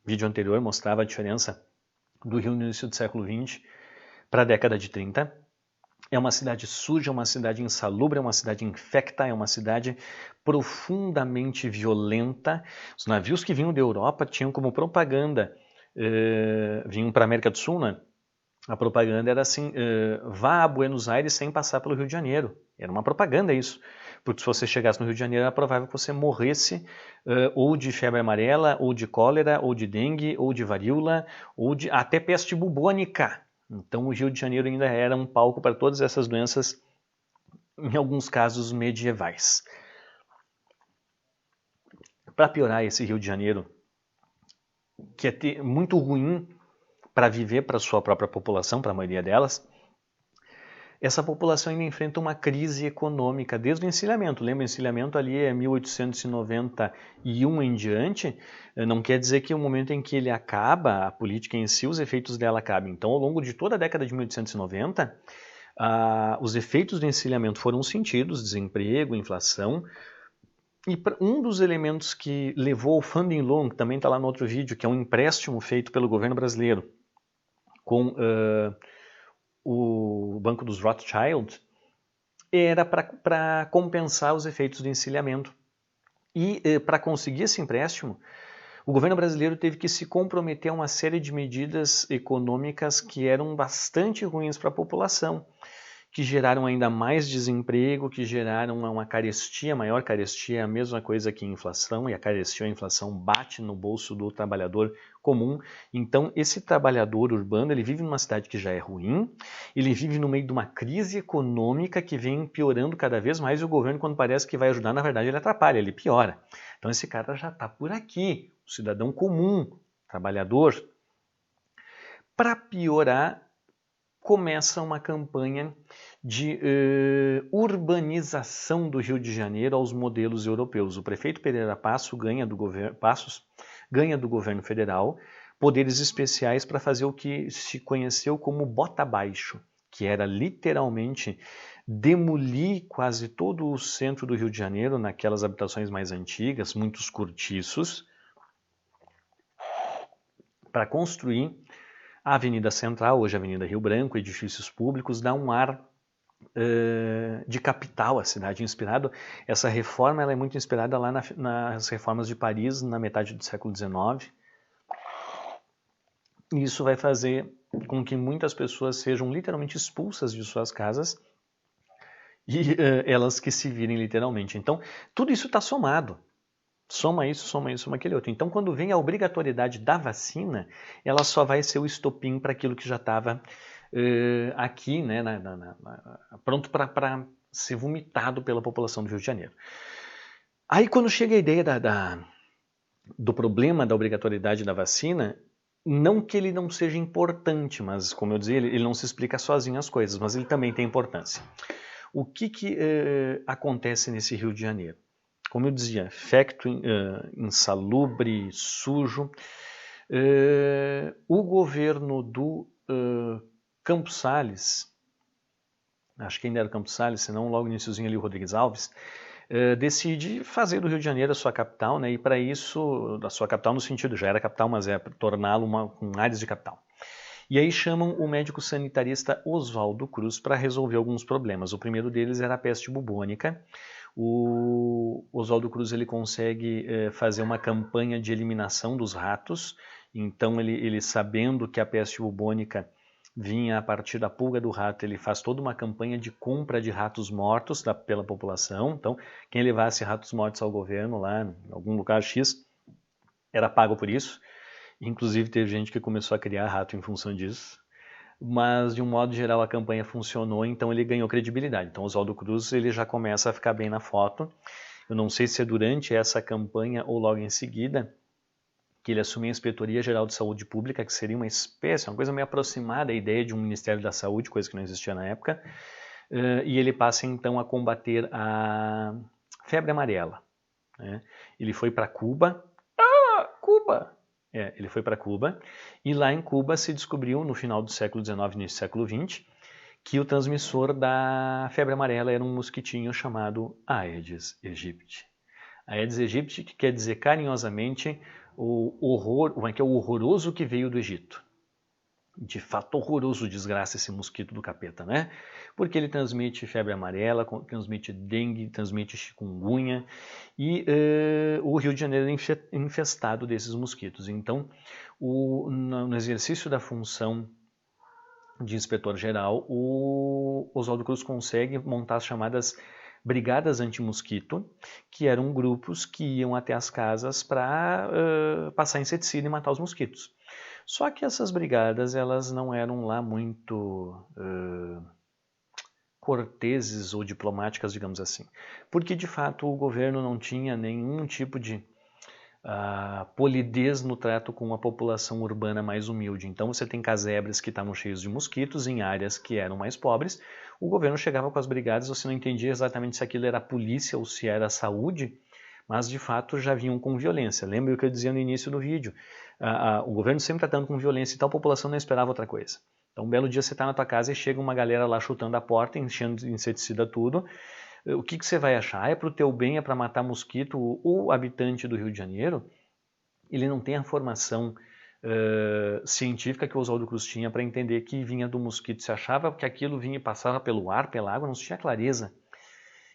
[SPEAKER 1] O vídeo anterior mostrava a diferença do Rio no início do século XX para a década de 30. É uma cidade suja, é uma cidade insalubre, é uma cidade infecta, é uma cidade profundamente violenta. Os navios que vinham da Europa tinham como propaganda, vinham para a América do Sul, né? A propaganda era assim, vá a Buenos Aires sem passar pelo Rio de Janeiro. Era uma propaganda isso. Porque se você chegasse no Rio de Janeiro, era provável que você morresse ou de febre amarela, ou de cólera, ou de dengue, ou de varíola, ou de até peste bubônica. Então o Rio de Janeiro ainda era um palco para todas essas doenças, em alguns casos medievais. Para piorar, esse Rio de Janeiro, que é muito ruim para viver para a sua própria população, para a maioria delas, essa população ainda enfrenta uma crise econômica desde o encilhamento. Lembra, o encilhamento ali é 1891 em diante, não quer dizer que o momento em que ele acaba, a política em si, os efeitos dela acabam. Então, ao longo de toda a década de 1890, os efeitos do encilhamento foram sentidos, desemprego, inflação. E um dos elementos que levou ao funding loan, que também está lá no outro vídeo, que é um empréstimo feito pelo governo brasileiro com o Banco dos Rothschild, era para compensar os efeitos do encilhamento. E para conseguir esse empréstimo, o governo brasileiro teve que se comprometer a uma série de medidas econômicas que eram bastante ruins para a população, que geraram ainda mais desemprego, que geraram uma carestia, maior carestia, a mesma coisa que a inflação, e a carestia, a inflação bate no bolso do trabalhador comum. Então, esse trabalhador urbano, ele vive numa cidade que já é ruim, ele vive no meio de uma crise econômica que vem piorando cada vez mais, e o governo, quando parece que vai ajudar, na verdade ele atrapalha, ele piora. Então, esse cara já está por aqui, o cidadão comum, trabalhador. Para piorar, começa uma campanha de urbanização do Rio de Janeiro aos modelos europeus. O prefeito Pereira Passos ganha do governo federal poderes especiais para fazer o que se conheceu como bota abaixo, que era literalmente demolir quase todo o centro do Rio de Janeiro, naquelas habitações mais antigas, muitos cortiços, para construir a Avenida Central, hoje a Avenida Rio Branco, edifícios públicos, dá um ar de capital à cidade, inspirado. Essa reforma ela é muito inspirada lá nas reformas de Paris, na metade do século XIX. E isso vai fazer com que muitas pessoas sejam literalmente expulsas de suas casas e elas que se virem literalmente. Então, tudo isso está somado. Soma isso, soma aquele outro. Então, quando vem a obrigatoriedade da vacina, ela só vai ser o estopim para aquilo que já estava aqui, né, pronto para ser vomitado pela população do Rio de Janeiro. Aí, quando chega a ideia do problema da obrigatoriedade da vacina, não que ele não seja importante, mas, como eu dizia, ele não se explica sozinho as coisas, mas ele também tem importância. O que acontece nesse Rio de Janeiro? Como eu dizia, infecto, insalubre, sujo. O governo do Campos Salles, acho que ainda era Campos Salles, senão logo no iniciozinho ali o Rodrigues Alves, decide fazer do Rio de Janeiro a sua capital, né, e para isso, a sua capital no sentido, já era capital, mas é torná-lo com áreas de capital. E aí chamam o médico sanitarista Oswaldo Cruz para resolver alguns problemas. O primeiro deles era a peste bubônica. O Oswaldo Cruz ele consegue fazer uma campanha de eliminação dos ratos. Então ele sabendo que a peste bubônica vinha a partir da pulga do rato, ele faz toda uma campanha de compra de ratos mortos pela população. Então quem levasse ratos mortos ao governo lá em algum lugar X era pago por isso. Inclusive teve gente que começou a criar rato em função disso. Mas de um modo geral a campanha funcionou, então ele ganhou credibilidade. Então Oswaldo Cruz ele já começa a ficar bem na foto. Eu não sei se é durante essa campanha ou logo em seguida que ele assume a Inspetoria Geral de Saúde Pública, que seria uma espécie, uma coisa meio aproximada à ideia de um Ministério da Saúde, coisa que não existia na época, e ele passa então a combater a febre amarela. Né? Ele foi para Cuba. Cuba! Ele foi para Cuba e lá em Cuba se descobriu, no final do século XIX e início do século XX, que o transmissor da febre amarela era um mosquitinho chamado Aedes aegypti. Aedes aegypti, que quer dizer carinhosamente o horroroso que veio do Egito. De fato, horroroso, desgraça esse mosquito do capeta, né? Porque ele transmite febre amarela, transmite dengue, transmite chikungunya e o Rio de Janeiro é infestado desses mosquitos. Então, no exercício da função de inspetor-geral, o Oswaldo Cruz consegue montar as chamadas brigadas anti-mosquito, que eram grupos que iam até as casas para passar inseticida e matar os mosquitos. Só que essas brigadas elas não eram lá muito corteses ou diplomáticas, digamos assim, porque de fato o governo não tinha nenhum tipo de polidez no trato com a população urbana mais humilde. Então você tem casebres que estavam cheios de mosquitos em áreas que eram mais pobres. O governo chegava com as brigadas, você não entendia exatamente se aquilo era a polícia ou se era a saúde, mas de fato já vinham com violência. Lembra o que eu dizia no início do vídeo? O governo sempre tratando com violência e tal, a população não esperava outra coisa. Então um belo dia você está na tua casa e chega uma galera lá chutando a porta, enchendo de inseticida tudo. O que você vai achar? É para o teu bem, é para matar mosquito? O habitante do Rio de Janeiro, ele não tem a formação científica que o Oswaldo Cruz tinha para entender que vinha do mosquito. Se achava que aquilo vinha e passava pelo ar, pela água, não se tinha clareza.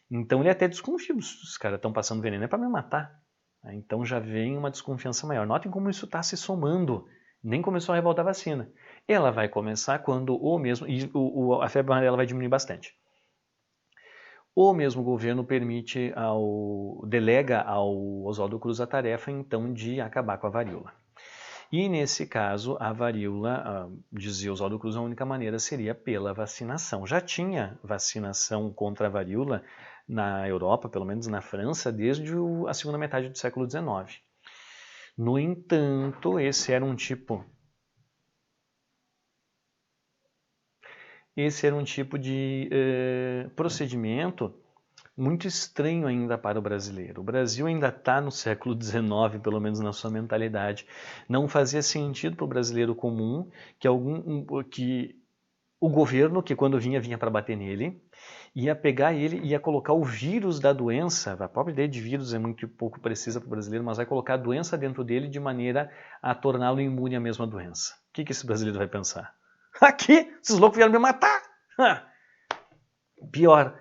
[SPEAKER 1] Então ele até desconfia, os caras estão passando veneno, é para me matar. Então já vem uma desconfiança maior. Notem como isso está se somando. Nem começou a revolta da vacina. Ela vai começar quando a febre amarela vai diminuir bastante. O mesmo governo delega ao Oswaldo Cruz a tarefa, então, de acabar com a varíola. E, nesse caso, a varíola, dizia Oswaldo Cruz, a única maneira seria pela vacinação. Já tinha vacinação contra a varíola na Europa, pelo menos na França, desde a segunda metade do século XIX. No entanto, esse era um tipo de procedimento muito estranho ainda para o brasileiro. O Brasil ainda está no século XIX, pelo menos na sua mentalidade. Não fazia sentido para o brasileiro comum que o governo, que quando vinha para bater nele, ia pegar ele e ia colocar o vírus da doença. A própria ideia de vírus é muito pouco precisa para o brasileiro, mas vai colocar a doença dentro dele de maneira a torná-lo imune à mesma doença. O que esse brasileiro vai pensar? Aqui, esses loucos vieram me matar! Pior,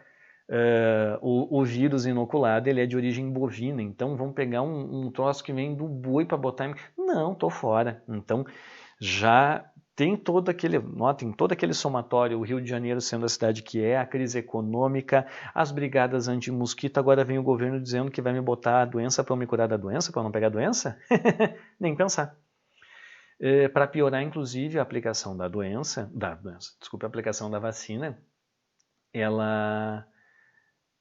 [SPEAKER 1] o vírus inoculado ele é de origem bovina, então vamos pegar um troço que vem do boi para botar em... Não, tô fora. Então já tem todo aquele somatório, o Rio de Janeiro sendo a cidade que é, a crise econômica, as brigadas anti-mosquito, agora vem o governo dizendo que vai me botar a doença para eu me curar da doença, para eu não pegar a doença? Nem pensar. Para piorar, inclusive, a aplicação a aplicação da vacina, ela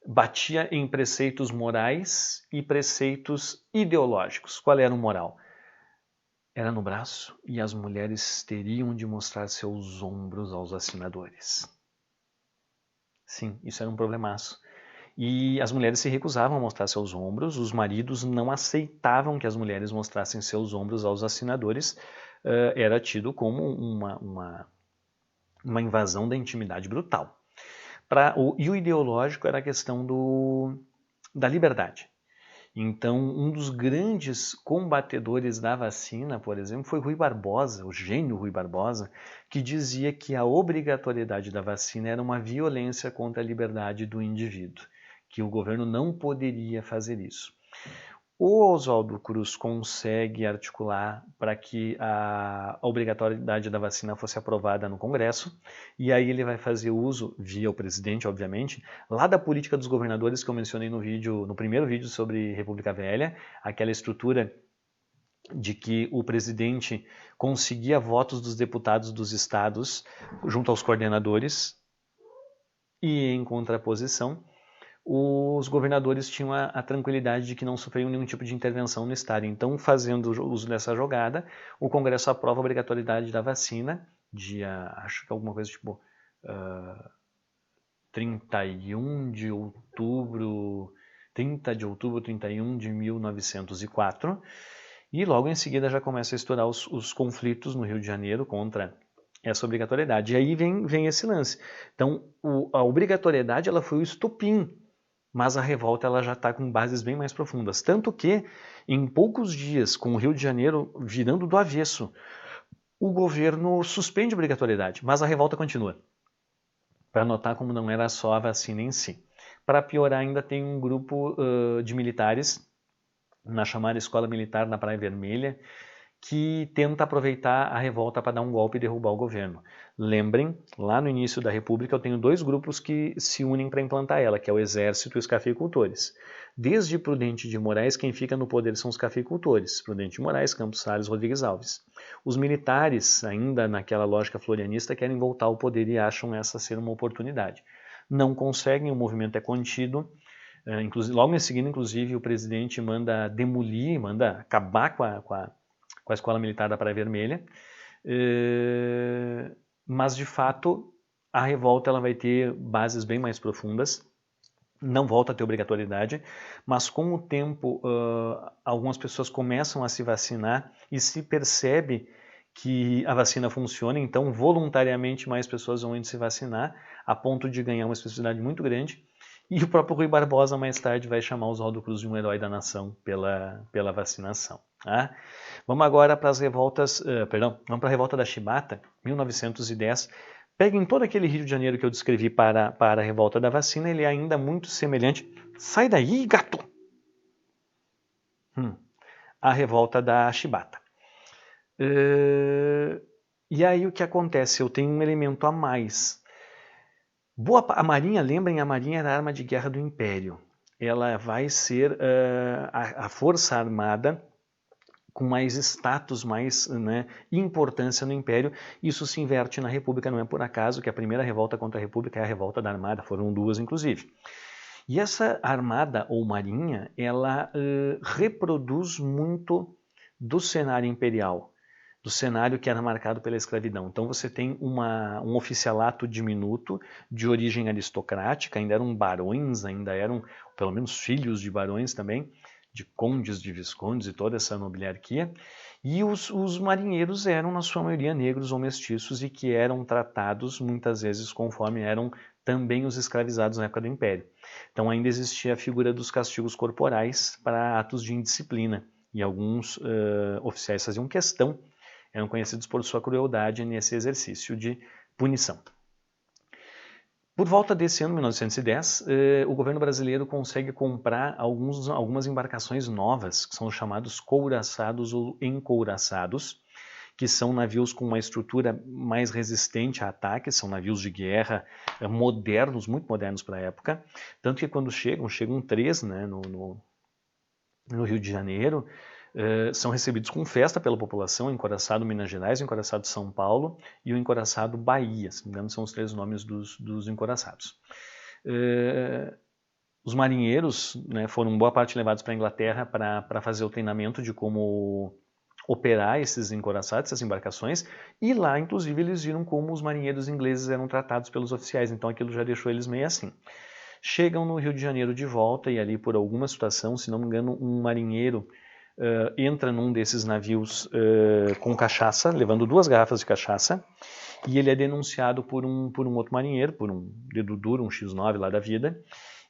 [SPEAKER 1] batia em preceitos morais e preceitos ideológicos. Qual era o moral? Era no braço e as mulheres teriam de mostrar seus ombros aos vacinadores. Sim, isso era um problemaço. E as mulheres se recusavam a mostrar seus ombros, os maridos não aceitavam que as mulheres mostrassem seus ombros aos vacinadores, era tido como uma invasão da intimidade brutal. E o ideológico era a questão da liberdade. Então, um dos grandes combatedores da vacina, por exemplo, foi Rui Barbosa, o gênio Rui Barbosa, que dizia que a obrigatoriedade da vacina era uma violência contra a liberdade do indivíduo, que o governo não poderia fazer isso. O Oswaldo Cruz consegue articular para que a obrigatoriedade da vacina fosse aprovada no Congresso, e aí ele vai fazer uso, via o presidente, obviamente, lá da política dos governadores que eu mencionei no primeiro vídeo sobre República Velha, aquela estrutura de que o presidente conseguia votos dos deputados dos estados junto aos coordenadores, e em contraposição, os governadores tinham a tranquilidade de que não sofriam nenhum tipo de intervenção no Estado. Então, fazendo uso dessa jogada, o Congresso aprova a obrigatoriedade da vacina, acho que alguma coisa tipo 30 de outubro, 31 de 1904, e logo em seguida já começa a estourar os conflitos no Rio de Janeiro contra essa obrigatoriedade. E aí vem esse lance. Então, a obrigatoriedade ela foi o estopim, mas a revolta ela já está com bases bem mais profundas. Tanto que, em poucos dias, com o Rio de Janeiro virando do avesso, o governo suspende a obrigatoriedade, mas a revolta continua. Para notar como não era só a vacina em si. Para piorar, ainda tem um grupo de militares, na chamada Escola Militar na Praia Vermelha, que tenta aproveitar a revolta para dar um golpe e derrubar o governo. Lembrem, lá no início da República eu tenho dois grupos que se unem para implantar ela, que é o Exército e os cafeicultores. Desde Prudente de Moraes, quem fica no poder são os cafeicultores, Prudente de Moraes, Campos Salles, Rodrigues Alves. Os militares, ainda naquela lógica florianista, querem voltar ao poder e acham essa ser uma oportunidade. Não conseguem, o movimento é contido. Logo em seguida, inclusive, o presidente manda demolir, manda acabar com a Escola Militar da Praia Vermelha, mas de fato a revolta ela vai ter bases bem mais profundas, não volta a ter obrigatoriedade, mas com o tempo algumas pessoas começam a se vacinar e se percebe que a vacina funciona, então voluntariamente mais pessoas vão indo se vacinar, a ponto de ganhar uma especificidade muito grande. E o próprio Rui Barbosa, mais tarde, vai chamar o Oswaldo Cruz de um herói da nação pela vacinação. Tá? Vamos agora para as revoltas, vamos para a revolta da Chibata, 1910. Peguem todo aquele Rio de Janeiro que eu descrevi para a revolta da vacina, ele é ainda muito semelhante. Sai daí, gato! A revolta da chibata. E aí o que acontece? Eu tenho um elemento a mais. A Marinha, lembrem, a Marinha era a arma de guerra do Império. Ela vai ser a força armada com mais status, mais importância no Império. Isso se inverte na República, não é por acaso que a primeira revolta contra a República é a revolta da Armada, foram duas inclusive. E essa Armada ou Marinha, ela reproduz muito do cenário imperial, do cenário que era marcado pela escravidão. Então você tem um oficialato diminuto, de origem aristocrática, ainda eram barões, ainda eram pelo menos filhos de barões também, de condes, de viscondes e toda essa nobiliarquia. E os marinheiros eram, na sua maioria, negros ou mestiços e que eram tratados muitas vezes conforme eram também os escravizados na época do Império. Então ainda existia a figura dos castigos corporais para atos de indisciplina. E alguns oficiais faziam questão, eram conhecidos por sua crueldade nesse exercício de punição. Por volta desse ano, 1910, o governo brasileiro consegue comprar algumas embarcações novas, que são os chamados couraçados ou encouraçados, que são navios com uma estrutura mais resistente a ataques, são navios de guerra modernos, muito modernos para a época, tanto que quando chegam 3 no Rio de Janeiro, são recebidos com festa pela população, o encouraçado Minas Gerais, o encouraçado São Paulo e o encouraçado Bahia, se não me engano são os 3 nomes dos encouraçados. Os marinheiros foram boa parte levados para a Inglaterra para fazer o treinamento de como operar esses encouraçados, essas embarcações, e lá inclusive eles viram como os marinheiros ingleses eram tratados pelos oficiais, então aquilo já deixou eles meio assim. Chegam no Rio de Janeiro de volta e ali por alguma situação, se não me engano, um marinheiro entra num desses navios com cachaça, levando 2 garrafas de cachaça, e ele é denunciado por um outro marinheiro, por um dedo duro, um X9 lá da vida,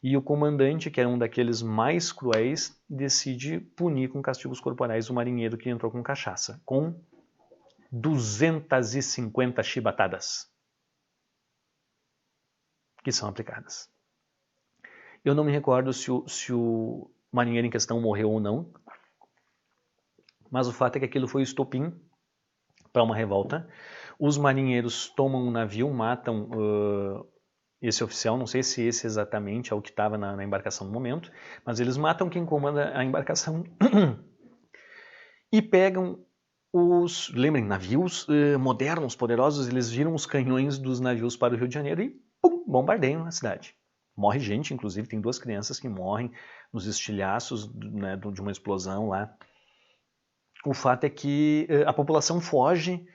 [SPEAKER 1] e o comandante, que era um daqueles mais cruéis, decide punir com castigos corporais o marinheiro que entrou com cachaça, com 250 chibatadas, que são aplicadas. Eu não me recordo se o marinheiro em questão morreu ou não, mas o fato é que aquilo foi o estopim para uma revolta. Os marinheiros tomam um navio, matam esse oficial, não sei se esse exatamente é o que estava na embarcação no momento, mas eles matam quem comanda a embarcação e pegam lembrem, navios modernos, poderosos, eles viram os canhões dos navios para o Rio de Janeiro e pum, bombardeiam a cidade. Morre gente, inclusive, tem 2 crianças que morrem nos estilhaços de uma explosão lá. O fato é que a população foge,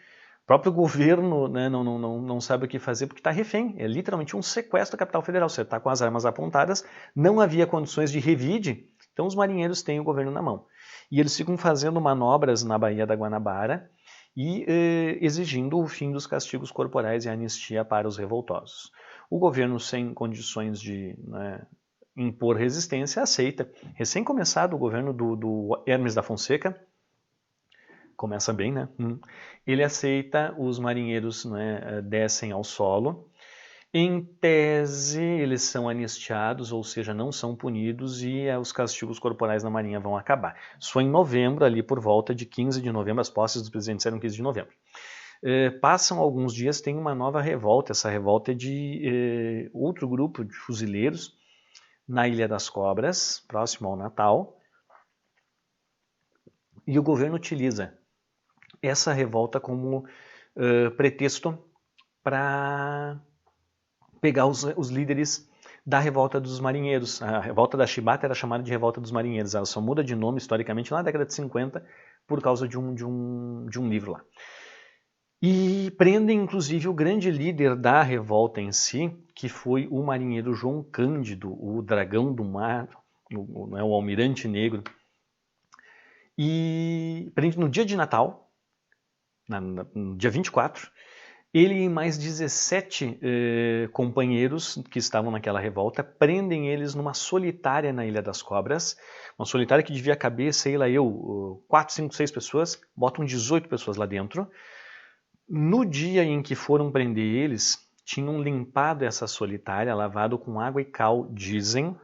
[SPEAKER 1] o próprio governo não sabe o que fazer porque está refém. É literalmente um sequestro da capital federal. Você está com as armas apontadas, não havia condições de revide, então os marinheiros têm o governo na mão. E eles ficam fazendo manobras na Baía da Guanabara e exigindo o fim dos castigos corporais e a anistia para os revoltosos. O governo, sem condições de impor resistência, aceita. Recém começado o governo do Hermes da Fonseca, começa bem, né? Ele aceita, os marinheiros descem ao solo. Em tese, eles são anistiados, ou seja, não são punidos e os castigos corporais na Marinha vão acabar. Só em novembro, ali por volta de 15 de novembro, as posses dos presidentes eram 15 de novembro. Passam alguns dias, tem uma nova revolta. Essa revolta é de outro grupo de fuzileiros na Ilha das Cobras, próximo ao Natal. E o governo utiliza essa revolta como pretexto para pegar os líderes da revolta dos marinheiros. A revolta da chibata era chamada de revolta dos marinheiros. Ela só muda de nome historicamente lá na década de 50 por causa de um livro lá. E prendem inclusive o grande líder da revolta em si, que foi o marinheiro João Cândido, o dragão do mar, o almirante negro. E prende no dia de Natal, no dia 24, ele e mais 17 companheiros que estavam naquela revolta, prendem eles numa solitária na Ilha das Cobras, uma solitária que devia caber, sei lá 4, 5, 6 pessoas, botam 18 pessoas lá dentro. No dia em que foram prender eles, tinham limpado essa solitária, lavado com água e cal, dizem,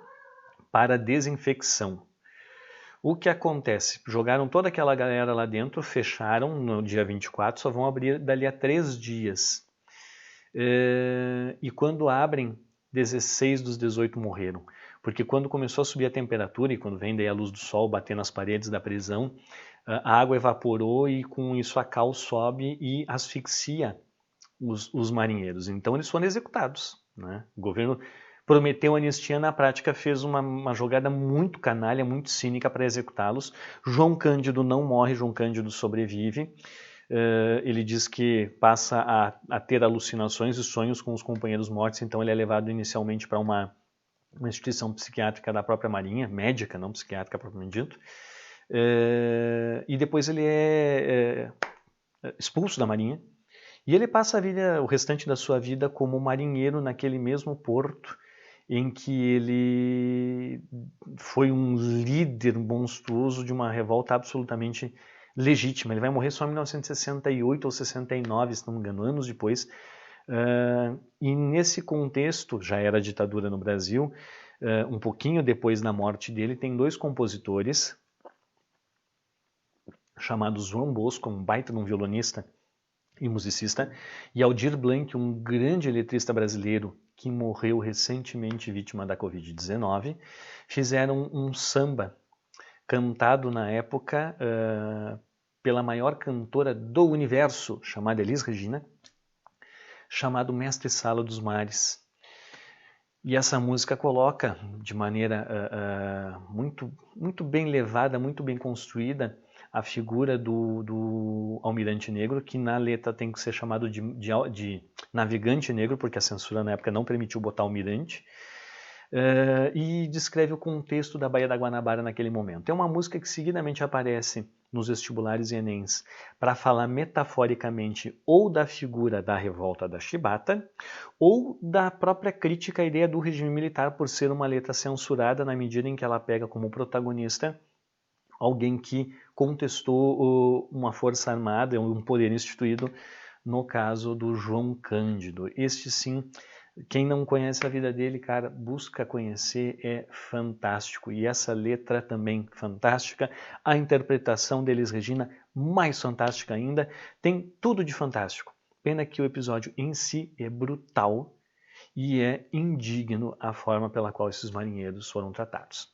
[SPEAKER 1] para desinfecção. O que acontece? Jogaram toda aquela galera lá dentro, fecharam no dia 24, só vão abrir dali a 3 dias. E quando abrem, 16 dos 18 morreram. Porque quando começou a subir a temperatura e quando vem daí a luz do sol bater nas paredes da prisão, a água evaporou e com isso a cal sobe e asfixia os marinheiros. Então eles foram executados, né? O governo prometeu anistia, na prática fez uma jogada muito canalha, muito cínica para executá-los. João Cândido não morre, João Cândido sobrevive. Ele diz que passa a ter alucinações e sonhos com os companheiros mortos, então ele é levado inicialmente para uma instituição psiquiátrica da própria Marinha, médica, não psiquiátrica propriamente dito, e depois ele é expulso da Marinha, e ele passa o restante da sua vida como marinheiro naquele mesmo porto em que ele foi um líder monstruoso de uma revolta absolutamente legítima. Ele vai morrer só em 1968 ou 69, se não me engano, anos depois. E nesse contexto, já era ditadura no Brasil, um pouquinho depois da morte dele, tem 2 compositores, chamados João Bosco, um baita de um violonista e musicista, e Aldir Blanc, um grande letrista brasileiro que morreu recentemente vítima da Covid-19, fizeram um samba cantado na época pela maior cantora do universo, chamada Elis Regina, chamado Mestre Sala dos Mares. E essa música coloca de maneira muito bem levada, muito bem construída, a figura do almirante negro, que na letra tem que ser chamado de navegante negro, porque a censura na época não permitiu botar almirante, e descreve o contexto da Baía da Guanabara naquele momento. É uma música que seguidamente aparece nos vestibulares e Enems para falar metaforicamente ou da figura da revolta da Chibata ou da própria crítica à ideia do regime militar por ser uma letra censurada na medida em que ela pega como protagonista alguém que contestou uma força armada, um poder instituído, no caso do João Cândido. Este sim, quem não conhece a vida dele, cara, busca conhecer, é fantástico. E essa letra também fantástica, a interpretação de Elis Regina mais fantástica ainda, tem tudo de fantástico. Pena que o episódio em si é brutal e é indigno a forma pela qual esses marinheiros foram tratados.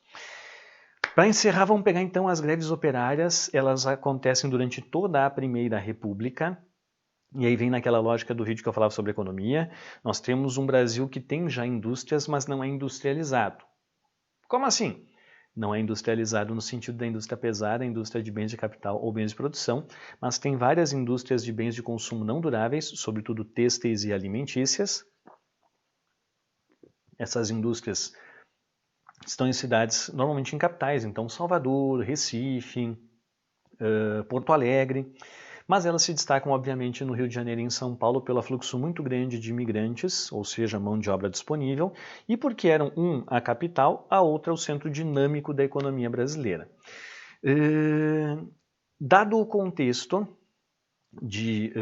[SPEAKER 1] Para encerrar, vamos pegar então as greves operárias. Elas acontecem durante toda a Primeira República. E aí vem naquela lógica do vídeo que eu falava sobre economia. Nós temos um Brasil que tem já indústrias, mas não é industrializado. Como assim? Não é industrializado no sentido da indústria pesada, a indústria de bens de capital ou bens de produção, mas tem várias indústrias de bens de consumo não duráveis, sobretudo têxteis e alimentícias. Essas indústrias estão em cidades, normalmente em capitais, então Salvador, Recife, Porto Alegre, mas elas se destacam, obviamente, no Rio de Janeiro e em São Paulo pelo fluxo muito grande de imigrantes, ou seja, mão de obra disponível, e porque eram a capital, a outra o centro dinâmico da economia brasileira. Dado o contexto de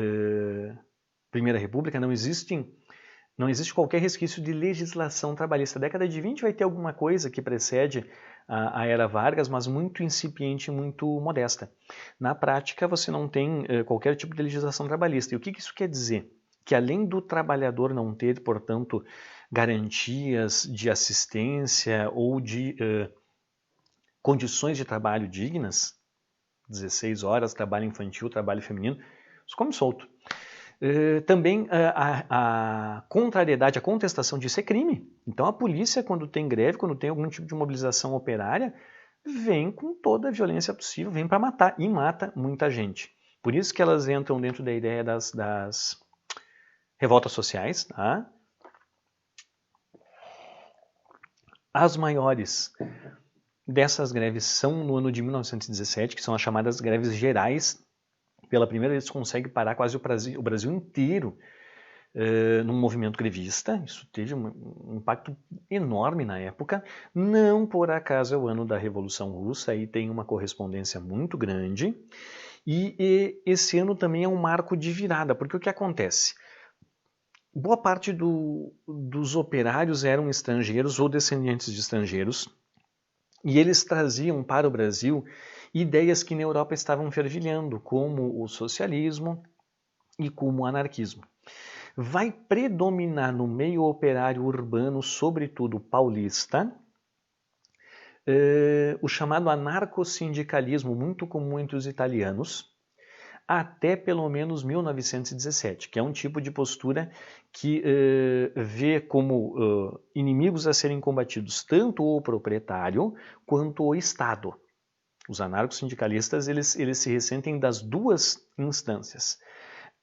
[SPEAKER 1] Primeira República, não existe qualquer resquício de legislação trabalhista. A década de 20 vai ter alguma coisa que precede a era Vargas, mas muito incipiente e muito modesta. Na prática, você não tem qualquer tipo de legislação trabalhista. E o que isso quer dizer? Que além do trabalhador não ter, portanto, garantias de assistência ou de condições de trabalho dignas, 16 horas, trabalho infantil, trabalho feminino, isso come solto. Também a contrariedade, a contestação disso é crime. Então a polícia, quando tem greve, quando tem algum tipo de mobilização operária, vem com toda a violência possível, vem para matar, e mata muita gente. Por isso que elas entram dentro da ideia das revoltas sociais. Tá? As maiores dessas greves são no ano de 1917, que são as chamadas greves gerais. Pela primeira vez consegue parar quase o Brasil inteiro num movimento grevista. Isso teve um impacto enorme na época. Não por acaso é o ano da Revolução Russa, aí tem uma correspondência muito grande. E esse ano também é um marco de virada, porque o que acontece? Boa parte dos operários eram estrangeiros ou descendentes de estrangeiros. E eles traziam para o Brasil ideias que na Europa estavam fervilhando, como o socialismo e como o anarquismo. Vai predominar no meio operário urbano, sobretudo paulista, o chamado anarcossindicalismo, muito comum entre os italianos, até pelo menos 1917, que é um tipo de postura que vê como inimigos a serem combatidos tanto o proprietário quanto o Estado. Os anarcossindicalistas eles se ressentem das duas instâncias.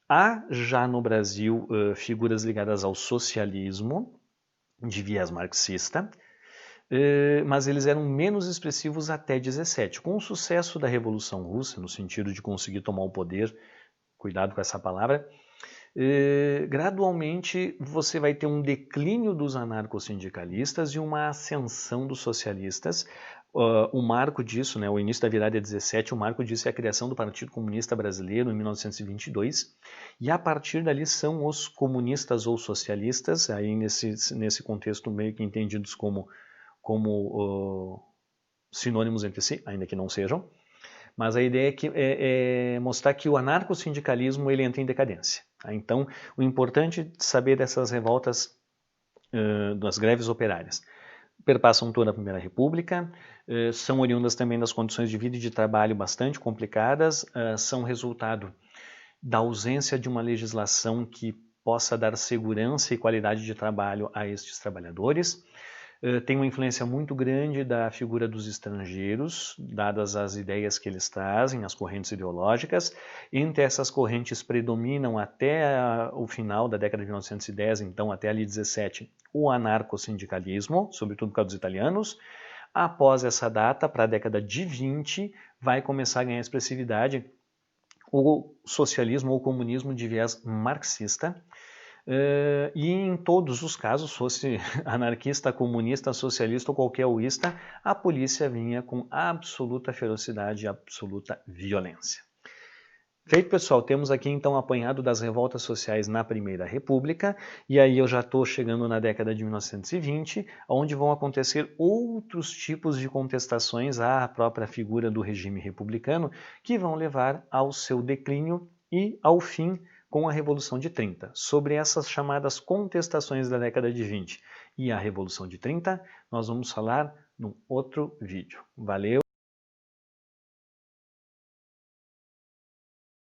[SPEAKER 1] Há já no Brasil figuras ligadas ao socialismo, de viés marxista, mas eles eram menos expressivos até 17. Com o sucesso da Revolução Russa, no sentido de conseguir tomar o poder, cuidado com essa palavra, gradualmente você vai ter um declínio dos anarcossindicalistas e uma ascensão dos socialistas. O marco disso, né, o início da virada é 17, o marco disso é a criação do Partido Comunista Brasileiro em 1922, e a partir dali são os comunistas ou socialistas, aí nesse contexto meio que entendidos como sinônimos entre si, ainda que não sejam, mas a ideia é mostrar que o anarcossindicalismo ele entra em decadência. Tá? Então, o importante de saber dessas revoltas, das greves operárias, perpassam toda a Primeira República, são oriundas também das condições de vida e de trabalho bastante complicadas, são resultado da ausência de uma legislação que possa dar segurança e qualidade de trabalho a estes trabalhadores. Tem uma influência muito grande da figura dos estrangeiros, dadas as ideias que eles trazem, as correntes ideológicas. Entre essas correntes predominam até o final da década de 1910, então até ali 17, o anarcossindicalismo, sobretudo por causa dos italianos. Após essa data, para a década de 20, vai começar a ganhar expressividade o socialismo ou comunismo de viés marxista. E em todos os casos, fosse anarquista, comunista, socialista ou qualquer uísta, a polícia vinha com absoluta ferocidade e absoluta violência. Feito, pessoal, temos aqui então um apanhado das revoltas sociais na Primeira República, e aí eu já estou chegando na década de 1920, onde vão acontecer outros tipos de contestações à própria figura do regime republicano, que vão levar ao seu declínio e ao fim com a Revolução de 30. Sobre essas chamadas contestações da década de 20 e a Revolução de 30, nós vamos falar num outro vídeo. Valeu!